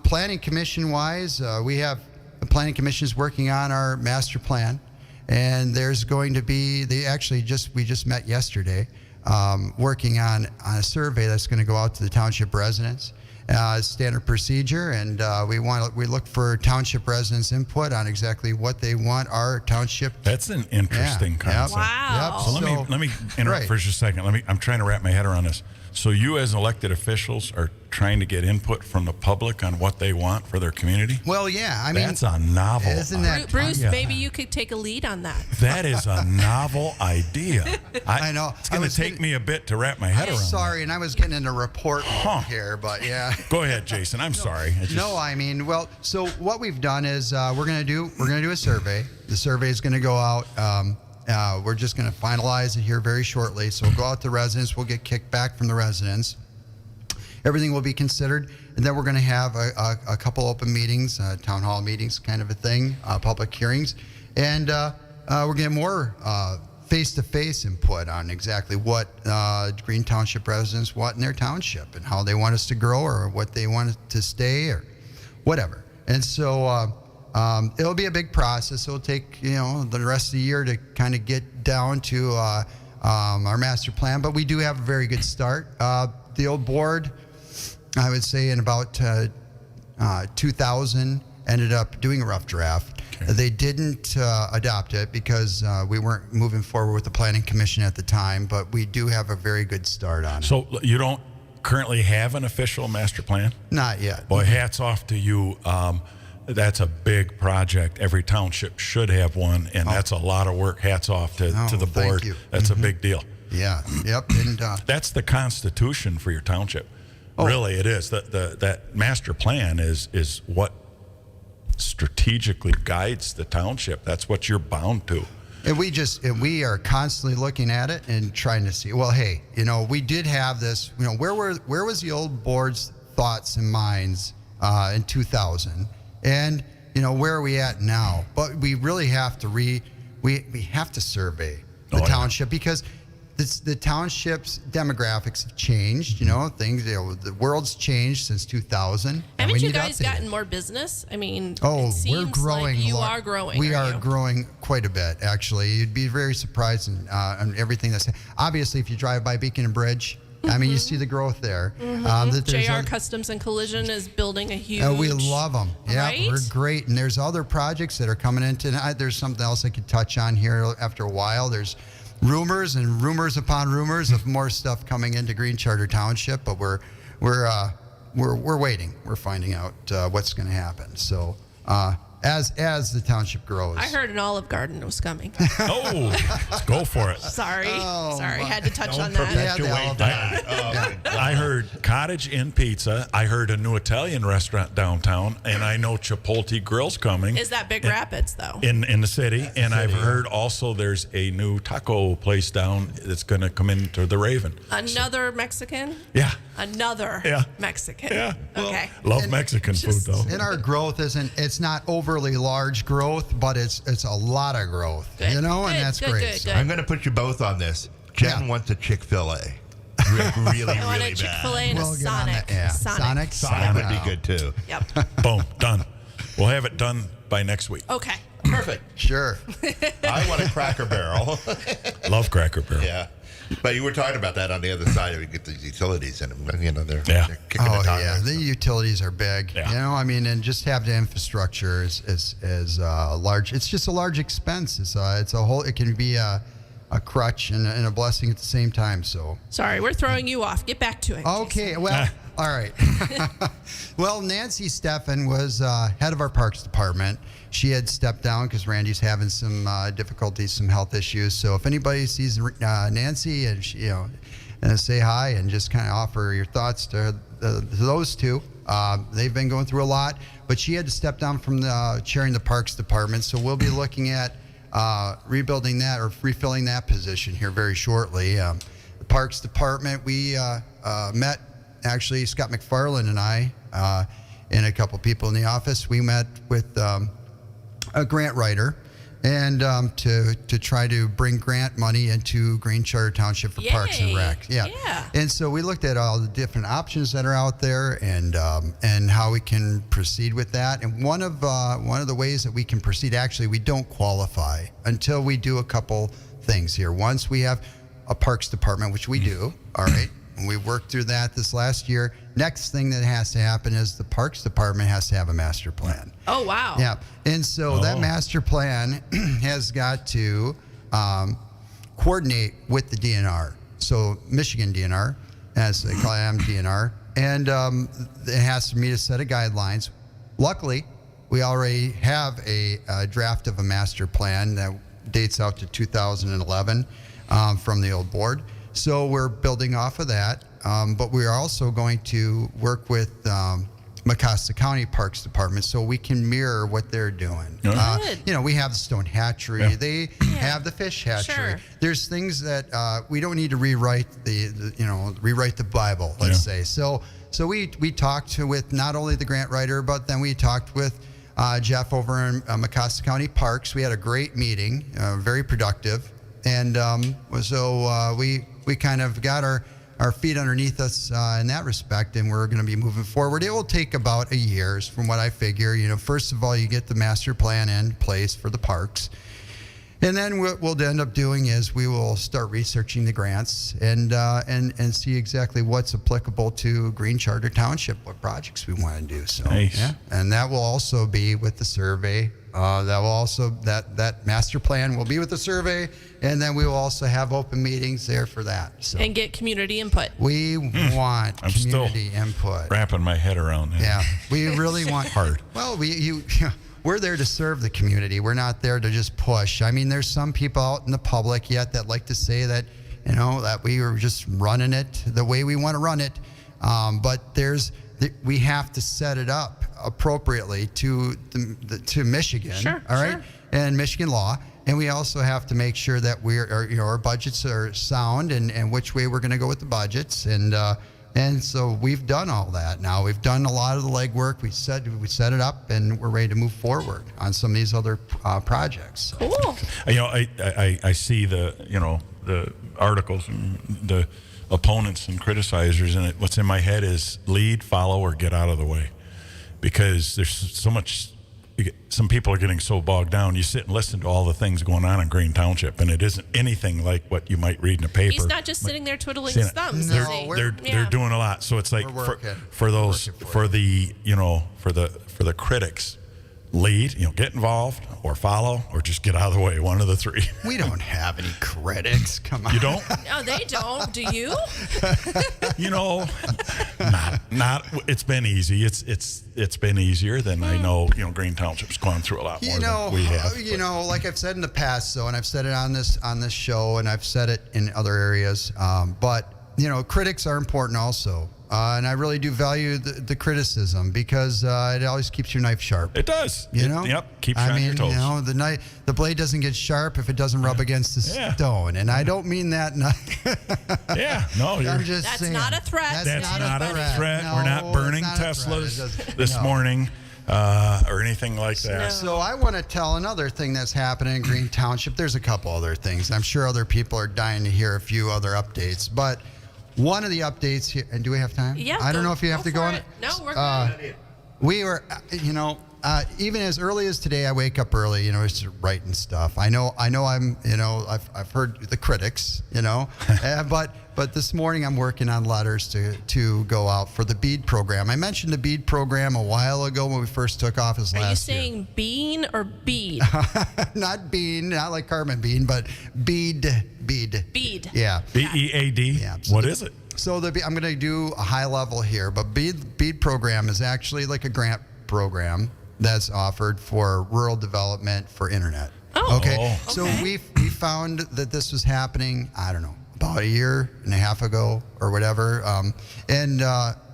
planning commission wise, we have the planning commission is working on our master plan, and there's going to be, we just met yesterday, working on a survey that's going to go out to the township residents. Standard procedure, and we look for township residents' input on exactly what they want our township. That's an interesting concept. Wow. Yep. So let me interrupt for just a second. I'm trying to wrap my head around this. So you, as elected officials, are trying to get input from the public on what they want for their community? Well, yeah. I mean, that's a novel. Isn't that Bruce? Maybe you could take a lead on that. That is a novel idea. I know. It's going to take me a bit to wrap my head around. Sorry, and I was getting into report mode here, but yeah. Go ahead, Jason. I'm sorry. So what we've done is we're going to do a survey. The survey is going to go out. We're just going to finalize it here very shortly. So we'll go out to residents. We'll get kickback from the residents. Everything will be considered. And then we're going to have a couple open meetings, town hall meetings kind of a thing, public hearings. And we're going to get more face-to-face input on exactly what Green Township residents want in their township and how they want us to grow or what they want to stay or whatever. And so it'll be a big process. It'll take, the rest of the year to kind of get down to our master plan, but we do have a very good start. The old board, I would say in about 2000, ended up doing a rough draft. Okay. They didn't adopt it because we weren't moving forward with the planning commission at the time, but we do have a very good start on it. So you don't currently have an official master plan? Not yet. Boy, hats off to you. That's a big project. Every township should have one, and that's a lot of work. Hats off to the board. Thank you. That's a big deal. Yeah. Yep. And that's the constitution for your township. Really, it is. That master plan is what strategically guides the township. That's what you're bound to. And we are constantly looking at it and trying to see, well, hey, we did have this, where was the old board's thoughts and minds in 2000? And, where are we at now? But we really have to we have to survey the township because the township's demographics have changed. Things. The world's changed since 2000. Haven't you guys gotten more business? I mean, it seems we're growing. Like you are growing. We are growing quite a bit, actually. You'd be very surprised on everything that's obviously if you drive by Beacon and Bridge. I mean, you see the growth there. JR Customs and Collision is building a huge. We love them. Yeah, right? We're great. And there's other projects that are coming in tonight. There's something else I could touch on here after a while. There's rumors and rumors upon rumors of more stuff coming into Green Charter Township, but we're waiting. We're finding out what's going to happen. So as the township grows. I heard an Olive Garden was coming. Oh, let's go for it. Sorry, had to touch on that. I heard Cottage Inn Pizza. I heard a new Italian restaurant downtown, and I know Chipotle Grill's coming. Is that Big Rapids though? In the city, and I've heard also there's a new taco place down that's going to come into the Raven. Another Mexican? Yeah. Another Mexican. Yeah. Okay. Love Mexican food though. And our growth it's not overly large growth, but it's a lot of growth. Good. And that's great. Good. I'm going to put you both on this. Jen wants a Chick-fil-A. Really I want a bad. Chick-fil-A and a Sonic. Sonic would be good too. Yep. Boom, done. We'll have it done by next week. Okay. Perfect. Sure. I want a Cracker Barrel. Love Cracker Barrel. Yeah. But you were talking about that on the other side. We get these utilities in them. They're kicking the tires. The utilities are big. Yeah. And just have the infrastructure is large. It's just a large expense. It's a whole. It can be a crutch and a blessing at the same time. So sorry, we're throwing you off. Get back to it. Okay. Well. All right. Well, Nancy Steffen was head of our Parks Department. She had stepped down because Randy's having some difficulties, some health issues. So if anybody sees Nancy and she, say hi and just kind of offer your thoughts to those two. They've been going through a lot, but she had to step down from chairing the Parks Department. So we'll be looking at rebuilding that or refilling that position here very shortly. The Parks Department, we met. Actually, Scott McFarland and I, and a couple people in the office, we met with a grant writer, and to try to bring grant money into Green Charter Township for Parks and Rec. Yeah. And so we looked at all the different options that are out there, and how we can proceed with that. And one of the ways that we can proceed, actually, we don't qualify until we do a couple things here. Once we have a Parks Department, which we do, all right. And we worked through that this last year. Next thing that has to happen is the Parks Department has to have a master plan. Oh, wow. Yeah. And so that master plan has got to coordinate with the DNR. So Michigan DNR, as they call it, DNR. And it has to meet a set of guidelines. Luckily, we already have a draft of a master plan that dates out to 2011 from the old board. So we're building off of that, but we are also going to work with Mecosta County Parks Department so we can mirror what they're doing. We have the stone hatchery. Yeah. They have the fish hatchery. Sure. There's things that we don't need to rewrite the Bible, let's say. So we talked with not only the grant writer, but then we talked with Jeff over in Mecosta County Parks. We had a great meeting, very productive. And so we kind of got our feet underneath us in that respect, and we're going to be moving forward. It will take about a year, from what I figure. First of all, you get the master plan in place for the parks. And then what we'll end up doing is we will start researching the grants and see exactly what's applicable to Green Charter Township, what projects we want to do. So, nice. Yeah. And that will also be with the survey. That will also that master plan will be with the survey, and then we will also have open meetings there for that. So. And get community input. We want community input. Wrapping my head around that. Yeah, we really want hard. Well, we're there to serve the community. We're not there to just push. I mean, there's some people out in the public yet that like to say that, that we are just running it the way we want to run it. But we have to set it up appropriately to Michigan. Sure, all right, sure. And Michigan law. And we also have to make sure that our budgets are sound and which way we're going to go with the budgets. And And so we've done all that now. We've done a lot of the legwork. We set it up, and we're ready to move forward on some of these other projects. Cool. I see the articles and the opponents and criticizers, and what's in my head is lead, follow, or get out of the way, because there's so much. Some people are getting so bogged down. You sit and listen to all the things going on in Green Township, and it isn't anything like what you might read in a paper. He's not just sitting there twiddling his thumbs. No, is he? They're doing a lot. So it's like for the critics, lead, get involved or follow or just get out of the way. One of the three. We don't have any critics. Come on. You don't? No, they don't. Do you? Not. It's been easy. It's been easier than I know. Green Township's gone through a lot more than we have. Like I've said in the past, and I've said it on this show, and I've said it in other areas. But critics are important also. And I really do value the criticism, because it always keeps your knife sharp. It does. Yep. Keeps you on your toes. The blade doesn't get sharp if it doesn't rub against the stone. And I don't mean that. Yeah. No, I'm just That's saying. not a threat. That's not a threat. No, We're not burning it's not a Teslas this morning or anything like that. No. So I want to tell another thing that's happening in Green Township. There's a couple other things. I'm sure other people are dying to hear a few other updates, but one of the updates here, and do we have time? Yeah. I don't know if you have to go on it. No, we're good. We were, even as early as today, I wake up early, just writing stuff. I know I'm, I've heard the critics, but this morning I'm working on letters to go out for the bead program. I mentioned the bead program a while ago when we first took office last year. Are you saying bean or bead? Not bean, not like carbon bean, but bead. Bead. Yeah. BEAD? Yeah. So What is it? So I'm going to do a high level here, but bead program is actually like a grant program that's offered for rural development for internet. Oh. Okay. So we found that this was happening, I don't know, about a year and a half ago or whatever. And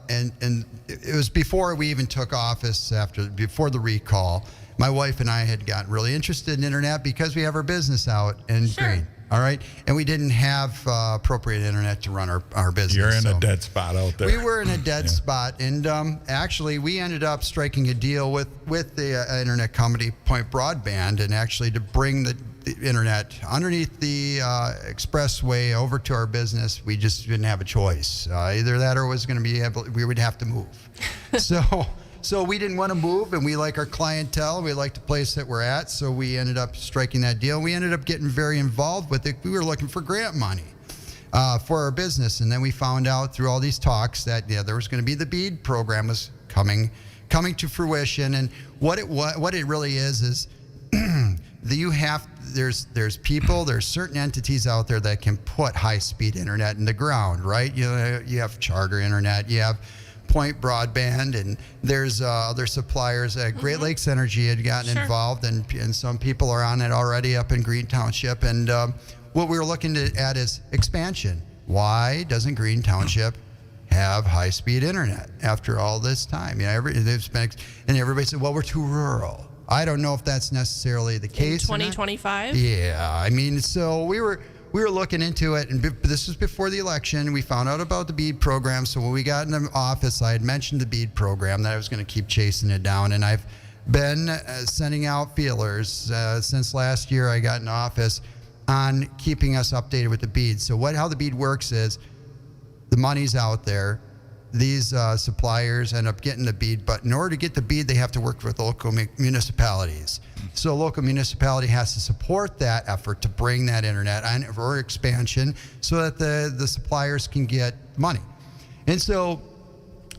it was before we even took office, before the recall. My wife and I had gotten really interested in internet because we have our business out in Green. All right. And we didn't have appropriate internet to run our business. You're in a dead spot out there. We were in a dead spot. And actually, we ended up striking a deal with the internet company, Point Broadband, and actually to bring the internet underneath the expressway over to our business. We just didn't have a choice. Either that or we would have to move. So we didn't want to move, and we like our clientele. We like the place that we're at, so we ended up striking that deal. We ended up getting very involved with it. We were looking for grant money for our business, and then we found out through all these talks that there was going to be the BEAD program was coming to fruition. And what it really is there's certain entities out there that can put high-speed internet in the ground, right? You have Charter Internet, you have Point Broadband, and there's other suppliers. Great Lakes Energy had gotten involved, and some people are on it already up in Green Township. And what we were looking at is expansion. Why doesn't Green Township have high-speed internet after all this time? And everybody said, well, we're too rural. I don't know if that's necessarily the case. In 2025? Yeah, so we were looking into it, and this was before the election. We found out about the BEAD program, so when we got in the office, I had mentioned the BEAD program, that I was going to keep chasing it down, and I've been sending out feelers since last year I got in office on keeping us updated with the BEAD. So how the BEAD works is the money's out there. These suppliers end up getting the BEAD, but in order to get the BEAD, they have to work with local municipalities. So a local municipality has to support that effort to bring that internet on for expansion so that the suppliers can get money. And so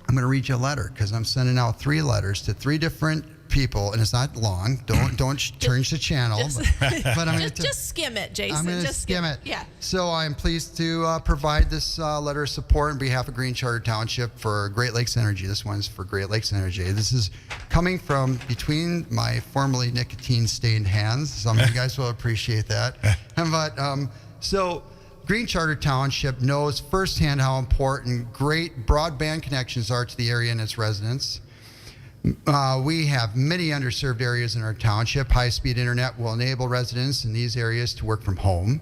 I'm going to read you a letter because I'm sending out 3 letters to 3 different people, and it's not long. Don't change the channel. But I'm just skim it, Jason. I'm going to just skim it. Yeah. So I am pleased to provide this letter of support on behalf of Green Charter Township for Great Lakes Energy. This one's for Great Lakes Energy. This is coming from between my formerly nicotine-stained hands. Some of you guys will appreciate that. So Green Charter Township knows firsthand how important great broadband connections are to the area and its residents. We have many underserved areas in our township. High-speed internet will enable residents in these areas to work from home.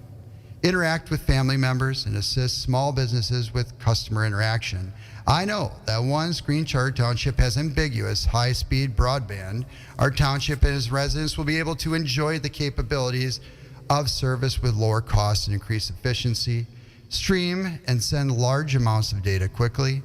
interact with family members, and assist small businesses with customer interaction. I know that once Green Charter Township has ambiguous high-speed broadband, our township and its residents will be able to enjoy the capabilities of service with lower costs and increased efficiency, stream and send large amounts of data quickly,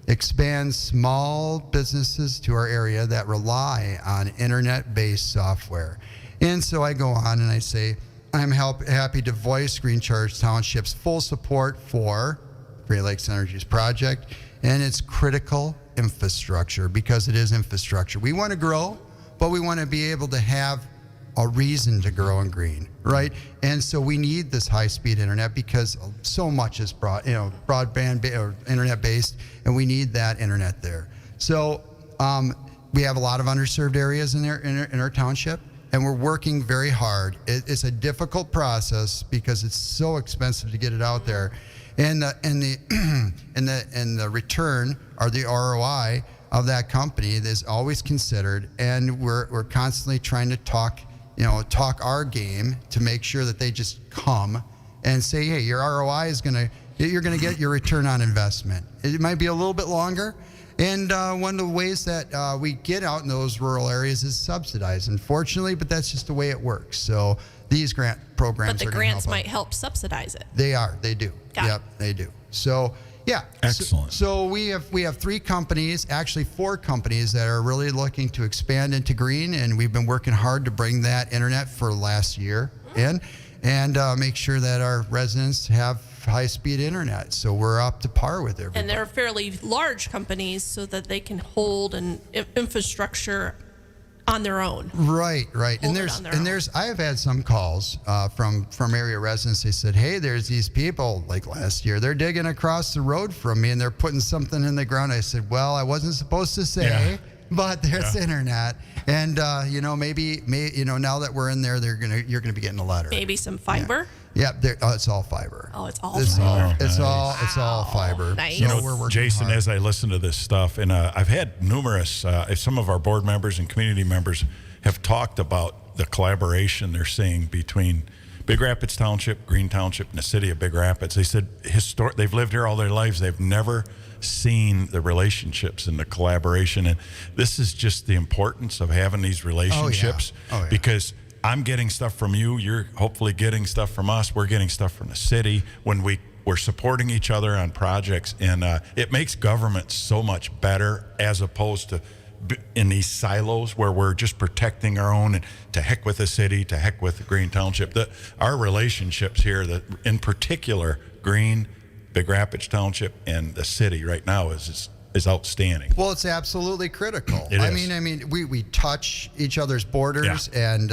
expand small businesses to our area that rely on internet-based software. And so I go on and I say, I'm happy to voice Green Charter Township's full support for Great Lakes Energy's project and its critical infrastructure, because it is infrastructure. We want to grow, but we want to be able to have a reason to grow in green, right? And so we need this high-speed internet because so much is broadband or internet-based, and we need that internet there. So we have a lot of underserved areas in our township, and we're working very hard. It's a difficult process because it's so expensive to get it out there, and the return, or the ROI of that company, is always considered, and we're constantly trying to talk our game to make sure that they just come and say, hey, your ROI is you're gonna get your return on investment. It might be a little bit longer. And one of the ways that we get out in those rural areas is subsidized, unfortunately, but that's just the way it works. So these grant programs But the grants might help subsidize it. They do. Yep, they do. So, yeah. Excellent. So we have 3 companies, actually 4 companies, that are really looking to expand into green, and we've been working hard to bring that internet for last year in, and make sure that our residents have high-speed internet. So we're up to par with everybody. And they're fairly large companies so that they can hold an infrastructure on their own. Right. And I have had some calls from area residents. They said, hey, there's these people, like last year, they're digging across the road from me and they're putting something in the ground. I said, well, I wasn't supposed to say, but there's internet. And maybe now that we're in there, you're gonna be getting a letter. Maybe some fiber. Yeah, it's all fiber. Oh, it's all fiber. It's all fiber. Nice. So we're working Jason, hard. as I listen to this stuff, and I've had numerous, some of our board members and community members have talked about the collaboration they're seeing between Big Rapids Township, Green Township, and the city of Big Rapids. They said they've lived here all their lives. They've never seen the relationships and the collaboration. And this is just the importance of having these relationships, because I'm getting stuff from you. You're hopefully getting stuff from us. We're getting stuff from the city when we're supporting each other on projects. And it makes government so much better, as opposed to in these silos where we're just protecting our own, and to heck with the city, to heck with the Green Township. Our relationships here, in particular, Green, Big Rapids Township, and the city right now is outstanding. Well, it's absolutely critical. It I is. mean, we touch each other's borders, and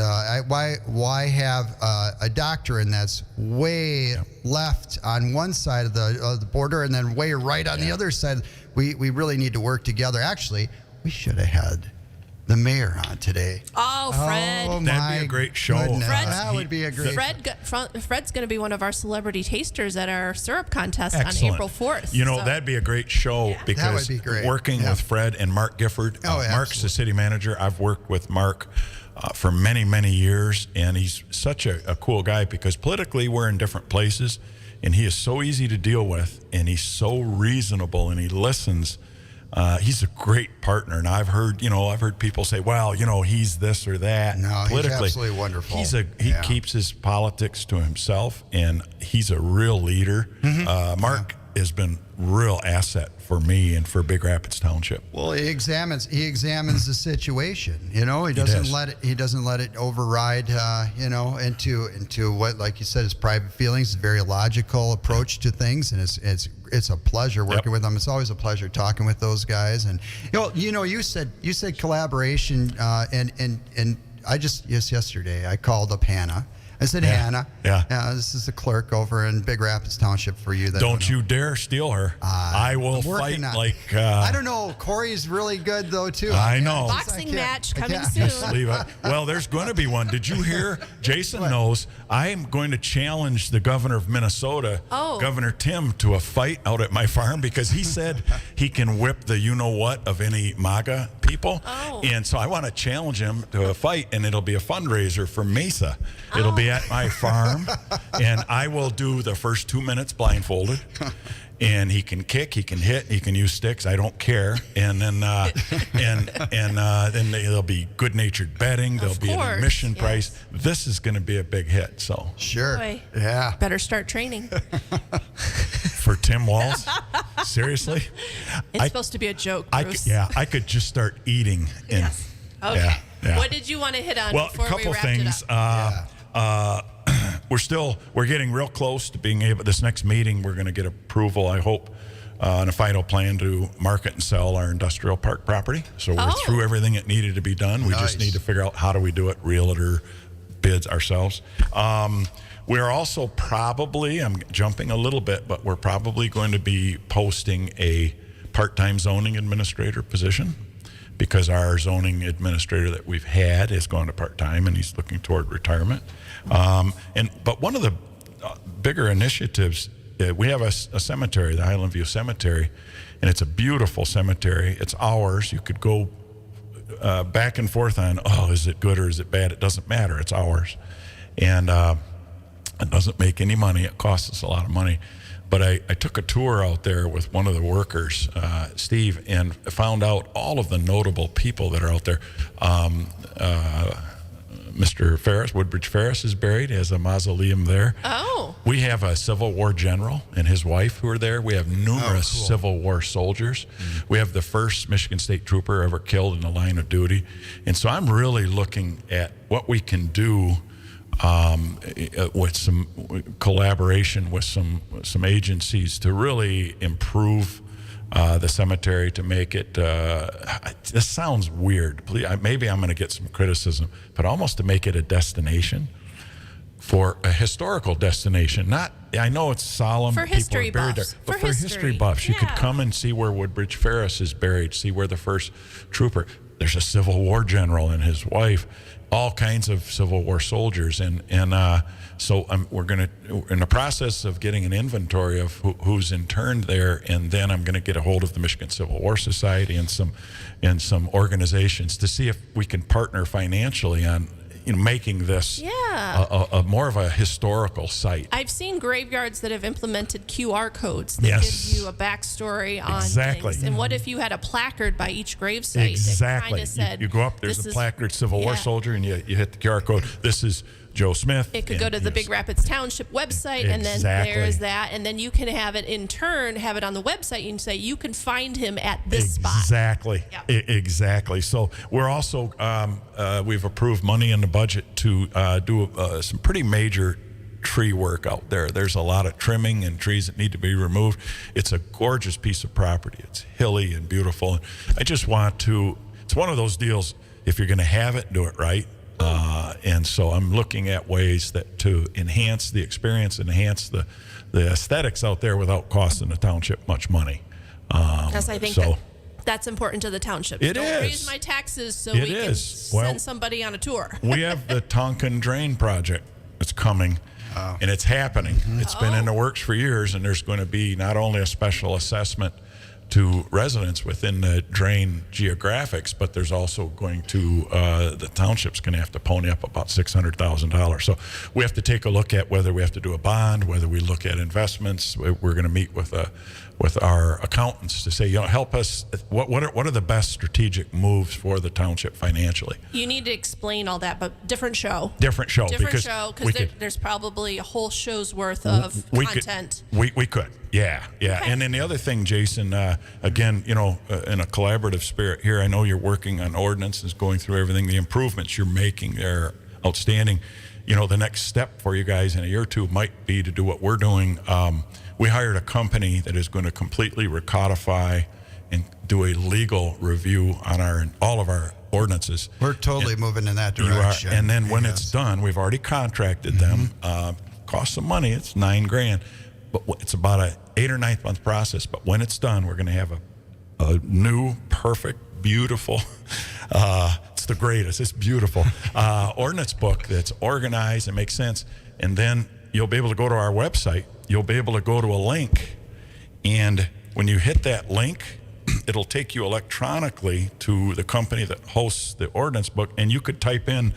why have a doctrine that's way left on one side of the border and then way right on the other side? We really need to work together. Actually, we should have had the mayor on today. Oh, Fred. Oh, That'd be a great show. That would be a great Fred's going to be one of our celebrity tasters at our syrup contest Excellent. on April 4th. That'd be a great show, because that would be great. Working with Fred and Mark Gifford. Mark's the city manager. I've worked with Mark for many, many years, and he's such a cool guy, because politically we're in different places, and he is so easy to deal with, and he's so reasonable, and he listens. He's a great partner, and I've heard people say, well, he's this or that. No, politically, he's absolutely wonderful. He keeps his politics to himself, and he's a real leader. Mark has been real asset for me and for Big Rapids Township. Well, he examines the situation. He doesn't let it override. Into what, like you said, his private feelings. His very logical approach to things, and it's a pleasure working with them. It's always a pleasure talking with those guys. And you said collaboration, and I just yesterday I called up Hannah. I said, Hannah, this is the clerk over in Big Rapids Township for you. Don't you dare steal her. I will fight like... I don't know. Corey's really good, though, too. I know. Boxing match coming soon. Just leave it. Well, there's going to be one. Did you hear? Jason knows. I am going to challenge the governor of Minnesota, Governor Tim, to a fight out at my farm, because he said he can whip the you-know-what of any MAGA people. people. Oh. And so I want to challenge him to a fight, and it'll be a fundraiser for Mesa. It'll be at my farm, and I will do the first 2 minutes blindfolded. And he can kick, he can hit, he can use sticks. I don't care. And then, then there'll be good-natured betting. There'll be an admission price. This is going to be a big hit. So Sure. Boy. Yeah. Better start training. for Tim Walls, seriously, It's supposed to be a joke, Bruce. I could just start eating. And, Yes. Okay. Yeah. What did you want to hit on Well, before a couple we wrapped things. it up? We're getting real close to being able. This next meeting, we're going to get approval, I hope, on a final plan to market and sell our industrial park property. So we're through everything that needed to be done. We just need to figure out how do we do it, realtor bids ourselves. We're also probably, I'm jumping a little bit, but we're probably going to be posting a part-time zoning administrator position, because our zoning administrator that we've had is going to part-time and he's looking toward retirement. But one of the bigger initiatives, we have a cemetery, the Highland View Cemetery, and it's a beautiful cemetery. It's ours. You could go back and forth on, is it good or is it bad? It doesn't matter. It's ours. And it doesn't make any money. It costs us a lot of money. But I took a tour out there with one of the workers, Steve, and found out all of the notable people that are out there. Mr. Ferris, Woodbridge Ferris, is buried, has a mausoleum there. Oh. We have a Civil War general and his wife who are there. We have numerous Civil War soldiers. We have the first Michigan State trooper ever killed in the line of duty. And so I'm really looking at what we can do with some collaboration with some agencies to really improve the cemetery, to make it, this sounds weird. Maybe I'm going to get some criticism, but almost to make it a destination, for a historical destination. I know it's solemn. For history buffs. But for history buffs, you could come and see where Woodbridge Ferris is buried, see where the first trooper, there's a Civil War general and his wife, all kinds of Civil War soldiers, so we're in the process of getting an inventory of who's interned there, and then I'm going to get a hold of the Michigan Civil War Society and some organizations to see if we can partner financially on making this a more of a historical site. I've seen graveyards that have implemented QR codes that give you a backstory on things. And what if you had a placard by each gravesite that kind of said, you go up, there's a placard, Civil War soldier, and you hit the QR code. This is Joe Smith. It could go to the Big Rapids Township website, and then there's that, and then you can have it in turn, have it on the website, and say you can find him at this spot. Exactly. So we're also we've approved money in the budget to do some pretty major tree work out there. There's a lot of trimming and trees that need to be removed. It's a gorgeous piece of property. It's hilly and beautiful. I just want to. It's one of those deals. If you're going to have it, do it right. And so I'm looking at ways to enhance the experience, enhance the aesthetics out there without costing the township much money. Because I think that's important to the township. Don't raise my taxes so we can send somebody on a tour. We have the Tonkin Drain project that's coming, and it's happening. It's been in the works for years, and there's going to be not only a special assessment to residents within the drain geographics, but there's also going to, the township's going to have to pony up about $600,000. So we have to take a look at whether we have to do a bond, whether we look at investments. We're going to meet with our accountants to say, help us. What are the best strategic moves for the township financially? You need to explain all that, but different show. Because there's probably a whole show's worth of content. We could. Yeah. Okay. And then the other thing, Jason, again, in a collaborative spirit here, I know you're working on ordinances, going through everything. The improvements you're making there are outstanding. The next step for you guys in a year or two might be to do what we're doing. We hired a company that is going to completely recodify and do a legal review on all of our ordinances. We're totally moving in that direction. And then when it's done, we've already contracted them. Costs some money. It's $9,000. But it's about an 8 or 9 month process. But when it's done, we're going to have a new, perfect, beautiful, it's the greatest, it's beautiful, ordinance book that's organized and makes sense. And then you'll be able to go to our website. You'll be able to go to a link. And when you hit that link, it'll take you electronically to the company that hosts the ordinance book, and you could type in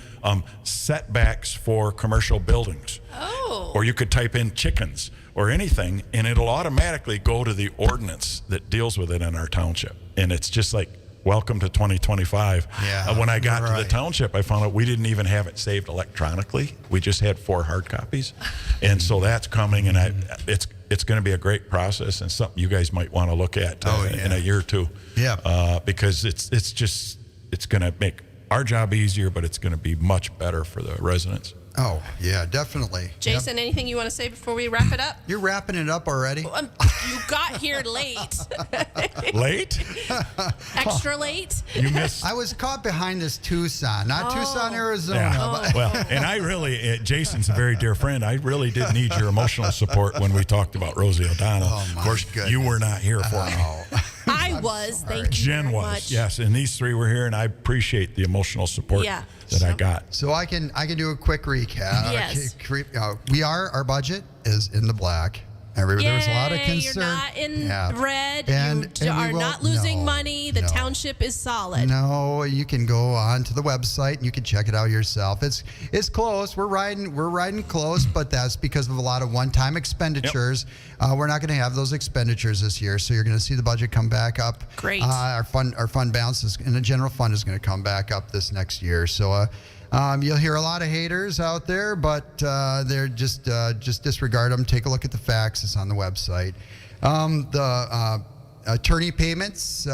setbacks for commercial buildings. Oh. Or you could type in chickens or anything, and it'll automatically go to the ordinance that deals with it in our township. And it's just like, welcome to 2025. Yeah, when I got to the right. township, I found out we didn't even have it saved electronically. We just had 4 hard copies. And so that's coming, and it's going to be a great process and something you guys might want to look at in a year or two. Yeah. Because it's going to make our job easier, but it's going to be much better for the residents. Oh, yeah, definitely. Jason, anything you want to say before we wrap it up? You're wrapping it up already? You got here late. Late? Extra late? You missed. I was caught behind this Tucson, not Tucson, Arizona. Yeah. But Well, and I really, Jason's a very dear friend. I really did need your emotional support when we talked about Rosie O'Donnell. Oh, my of course, goodness. you were not here for me. I was. Thank you Jen very was, much. yes, and these 3 were here, and I appreciate the emotional support Yeah. that I got. So I can do a quick recap. Yes. Our budget is in the black. There was a lot of Yay, concern. You're not in red. And You we are will- not losing no, money. The no. township is solid. No, you can go on to the website and you can check it out yourself. It's close. We're riding close, but that's because of a lot of one-time expenditures. We're not going to have those expenditures this year, so you're going to see the budget come back up. Great. Our fund balances in the general fund is going to come back up this next year. So you'll hear a lot of haters out there, but they're just disregard them. Take a look at the facts. It's on the website. The attorney payments.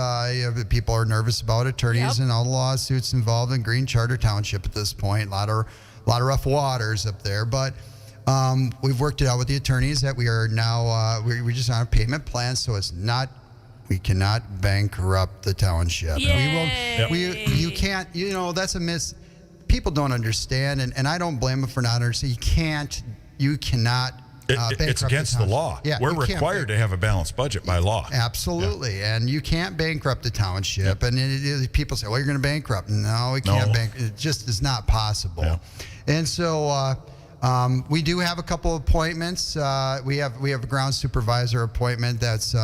People are nervous about attorneys and all the lawsuits involved in Green Charter Township at this point. A lot of rough waters up there, but we've worked it out with the attorneys that we are now we're just on a payment plan, so it's not. We cannot bankrupt the township. Yay. You can't. That's a miss. People don't understand, and I don't blame them for not understanding. You cannot. It's against the law. Yeah, we're required to have a balanced budget by law. Absolutely, and you can't bankrupt the township. And people say, "Well, you're going to bankrupt." No, we can't bankrupt. It just is not possible. Yeah. And so we do have a couple of appointments. We have a ground supervisor appointment. That's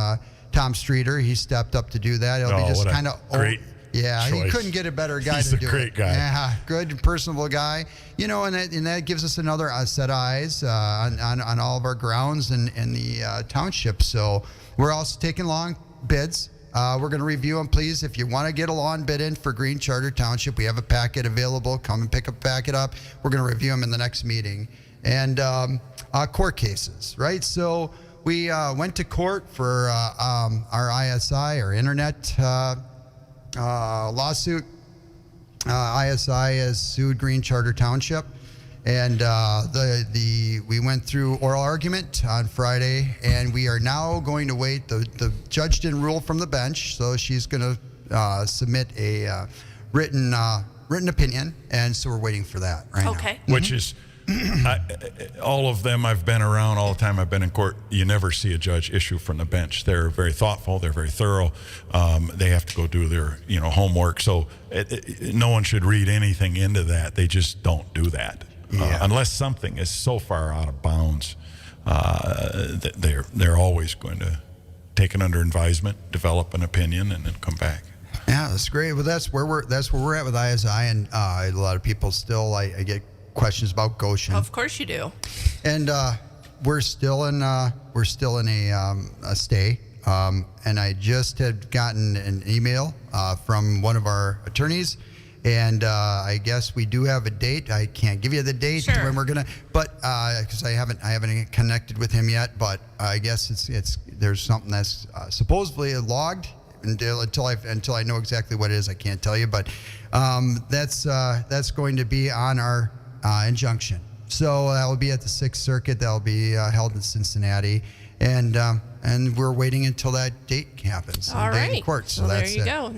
Tom Streeter. He stepped up to do that. It'll be just kind of great. Yeah, choice. He couldn't get a better guy He's to a do it. great guy. Yeah, good, personable guy. And that gives us another set of eyes on all of our grounds in the township. So we're also taking long bids. We're going to review them, please. If you want to get a lawn bid in for Green Charter Township, we have a packet available. Come and pick a packet up. We're going to review them in the next meeting. And court cases, right? So we went to court for our ISI, our internet lawsuit. ISI has sued Green Charter Township, and we went through oral argument on Friday, and we are now going to wait. The judge didn't rule from the bench, so she's going to submit a written opinion, and so we're waiting for that right now. Okay. Which is all of them I've been around all the time I've been in court. You never see a judge issue from the bench. They're very thoughtful. They're very thorough. They have to go do their homework. So no one should read anything into that. They just don't do that unless something is so far out of bounds. That they're always going to take it under advisement, develop an opinion, and then come back. Yeah, that's great. Well, that's where we're at with ISI, and a lot of people still I get questions about Goshen. Of course you do. And we're still in a stay. And I just had gotten an email from one of our attorneys, and I guess we do have a date. I can't give you the date when we're gonna, but because I haven't connected with him yet. But I guess there's something that's supposedly logged. Until I know exactly what it is, I can't tell you. But that's going to be on our injunction. So that will be at the 6th Circuit. That will be held in Cincinnati, and we're waiting until that date happens. All day right. in court. So well, that's there you it. go.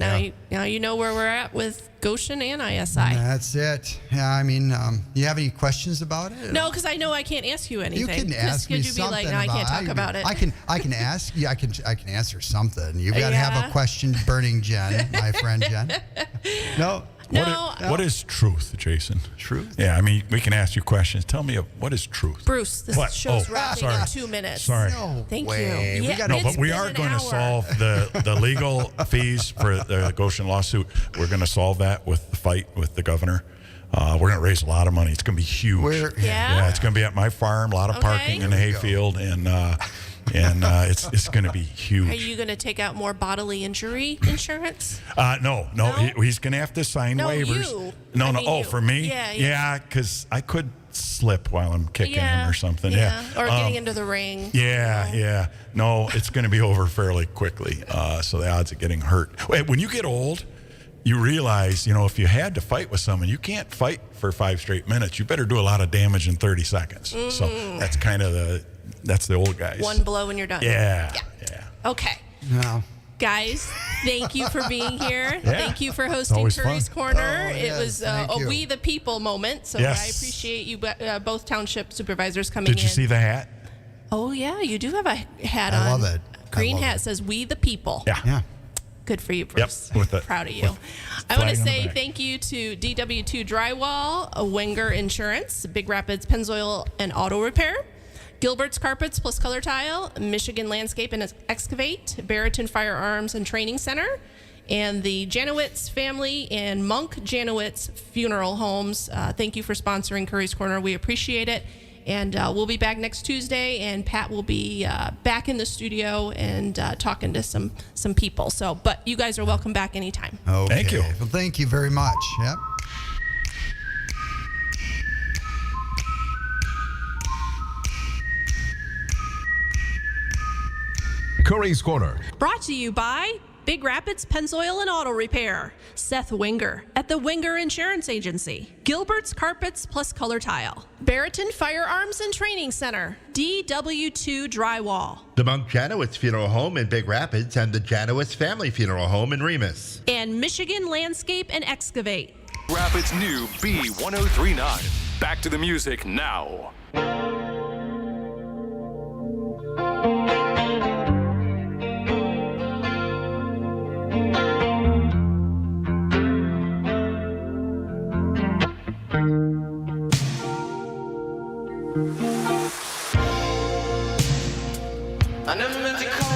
Now you know where we're at with Goshen and ISI. That's it. Yeah, I mean, you have any questions about it? No, because I know I can't ask you anything. You can ask me Could you be something like, no, I can't talk about it. I can ask you. I can answer something. You've got to have a question, burning Jen, my friend Jen. No. No. What is truth, Jason? Truth? Yeah, I mean, we can ask you questions. Tell me, what is truth? Bruce, this What? show's Oh, wrapping sorry. in 2 minutes. Sorry. No Thank way. you. We Yeah, gotta- No, it's but we been are an going to hour. solve the legal fees for the Goshen lawsuit. We're going to solve that with the fight with the governor. We're going to raise a lot of money. It's going to be huge. Yeah? It's going to be at my farm. A lot of Okay. parking in the hayfield, and it's going to be huge. Are you going to take out more bodily injury insurance? No. He's going to have to sign No, waivers. you. No, I no. mean Oh, you. for me? Yeah. Because I could slip while I'm kicking him or something. Yeah. Or Um, getting into the ring. Yeah. No, it's going to be over fairly quickly. So the odds of getting hurt. When you get old, you realize, if you had to fight with someone, you can't fight for 5 straight minutes. You better do a lot of damage in 30 seconds. So that's kind of that's the old guys. One blow and you're done. Yeah. Okay. No. Guys, thank you for being here. Yeah. Thank you for hosting always Curries fun. Corner. Oh, It yes, was thank a you. We the People moment. So Yes. I appreciate you both Township supervisors coming in. Did you see the hat? Oh, yeah. You do have a hat I on. love it. Green I love hat it. says We the People. Yeah. Good for you, Bruce. with the- Proud of you. with I want flag to on the say back. thank you to DW2 Drywall, Wenger Insurance, Big Rapids Pennzoil and Auto Repair, Gilbert's Carpets plus Color Tile, Michigan Landscape and Excavate, Barrington Firearms and Training Center, and the Janowitz family and Monk Janowitz Funeral Homes. Thank you for sponsoring Curries Corner. We appreciate it. And we'll be back next Tuesday, and Pat will be back in the studio and talking to some people. But you guys are welcome back anytime. Okay. Thank you. Well, thank you very much. Yep. Curries Corner. Brought to you by Big Rapids Pennzoil and Auto Repair, Seth Wenger at the Wenger Insurance Agency, Gilbert's Carpets plus Color Tile, Barrington Firearms and Training Center, DW2 Drywall, The Monk Janowitz Funeral Home in Big Rapids and the Janowitz Family Funeral Home in Remus. and Michigan Landscape and Excavate. Rapids new B1039. Back to the music now. I never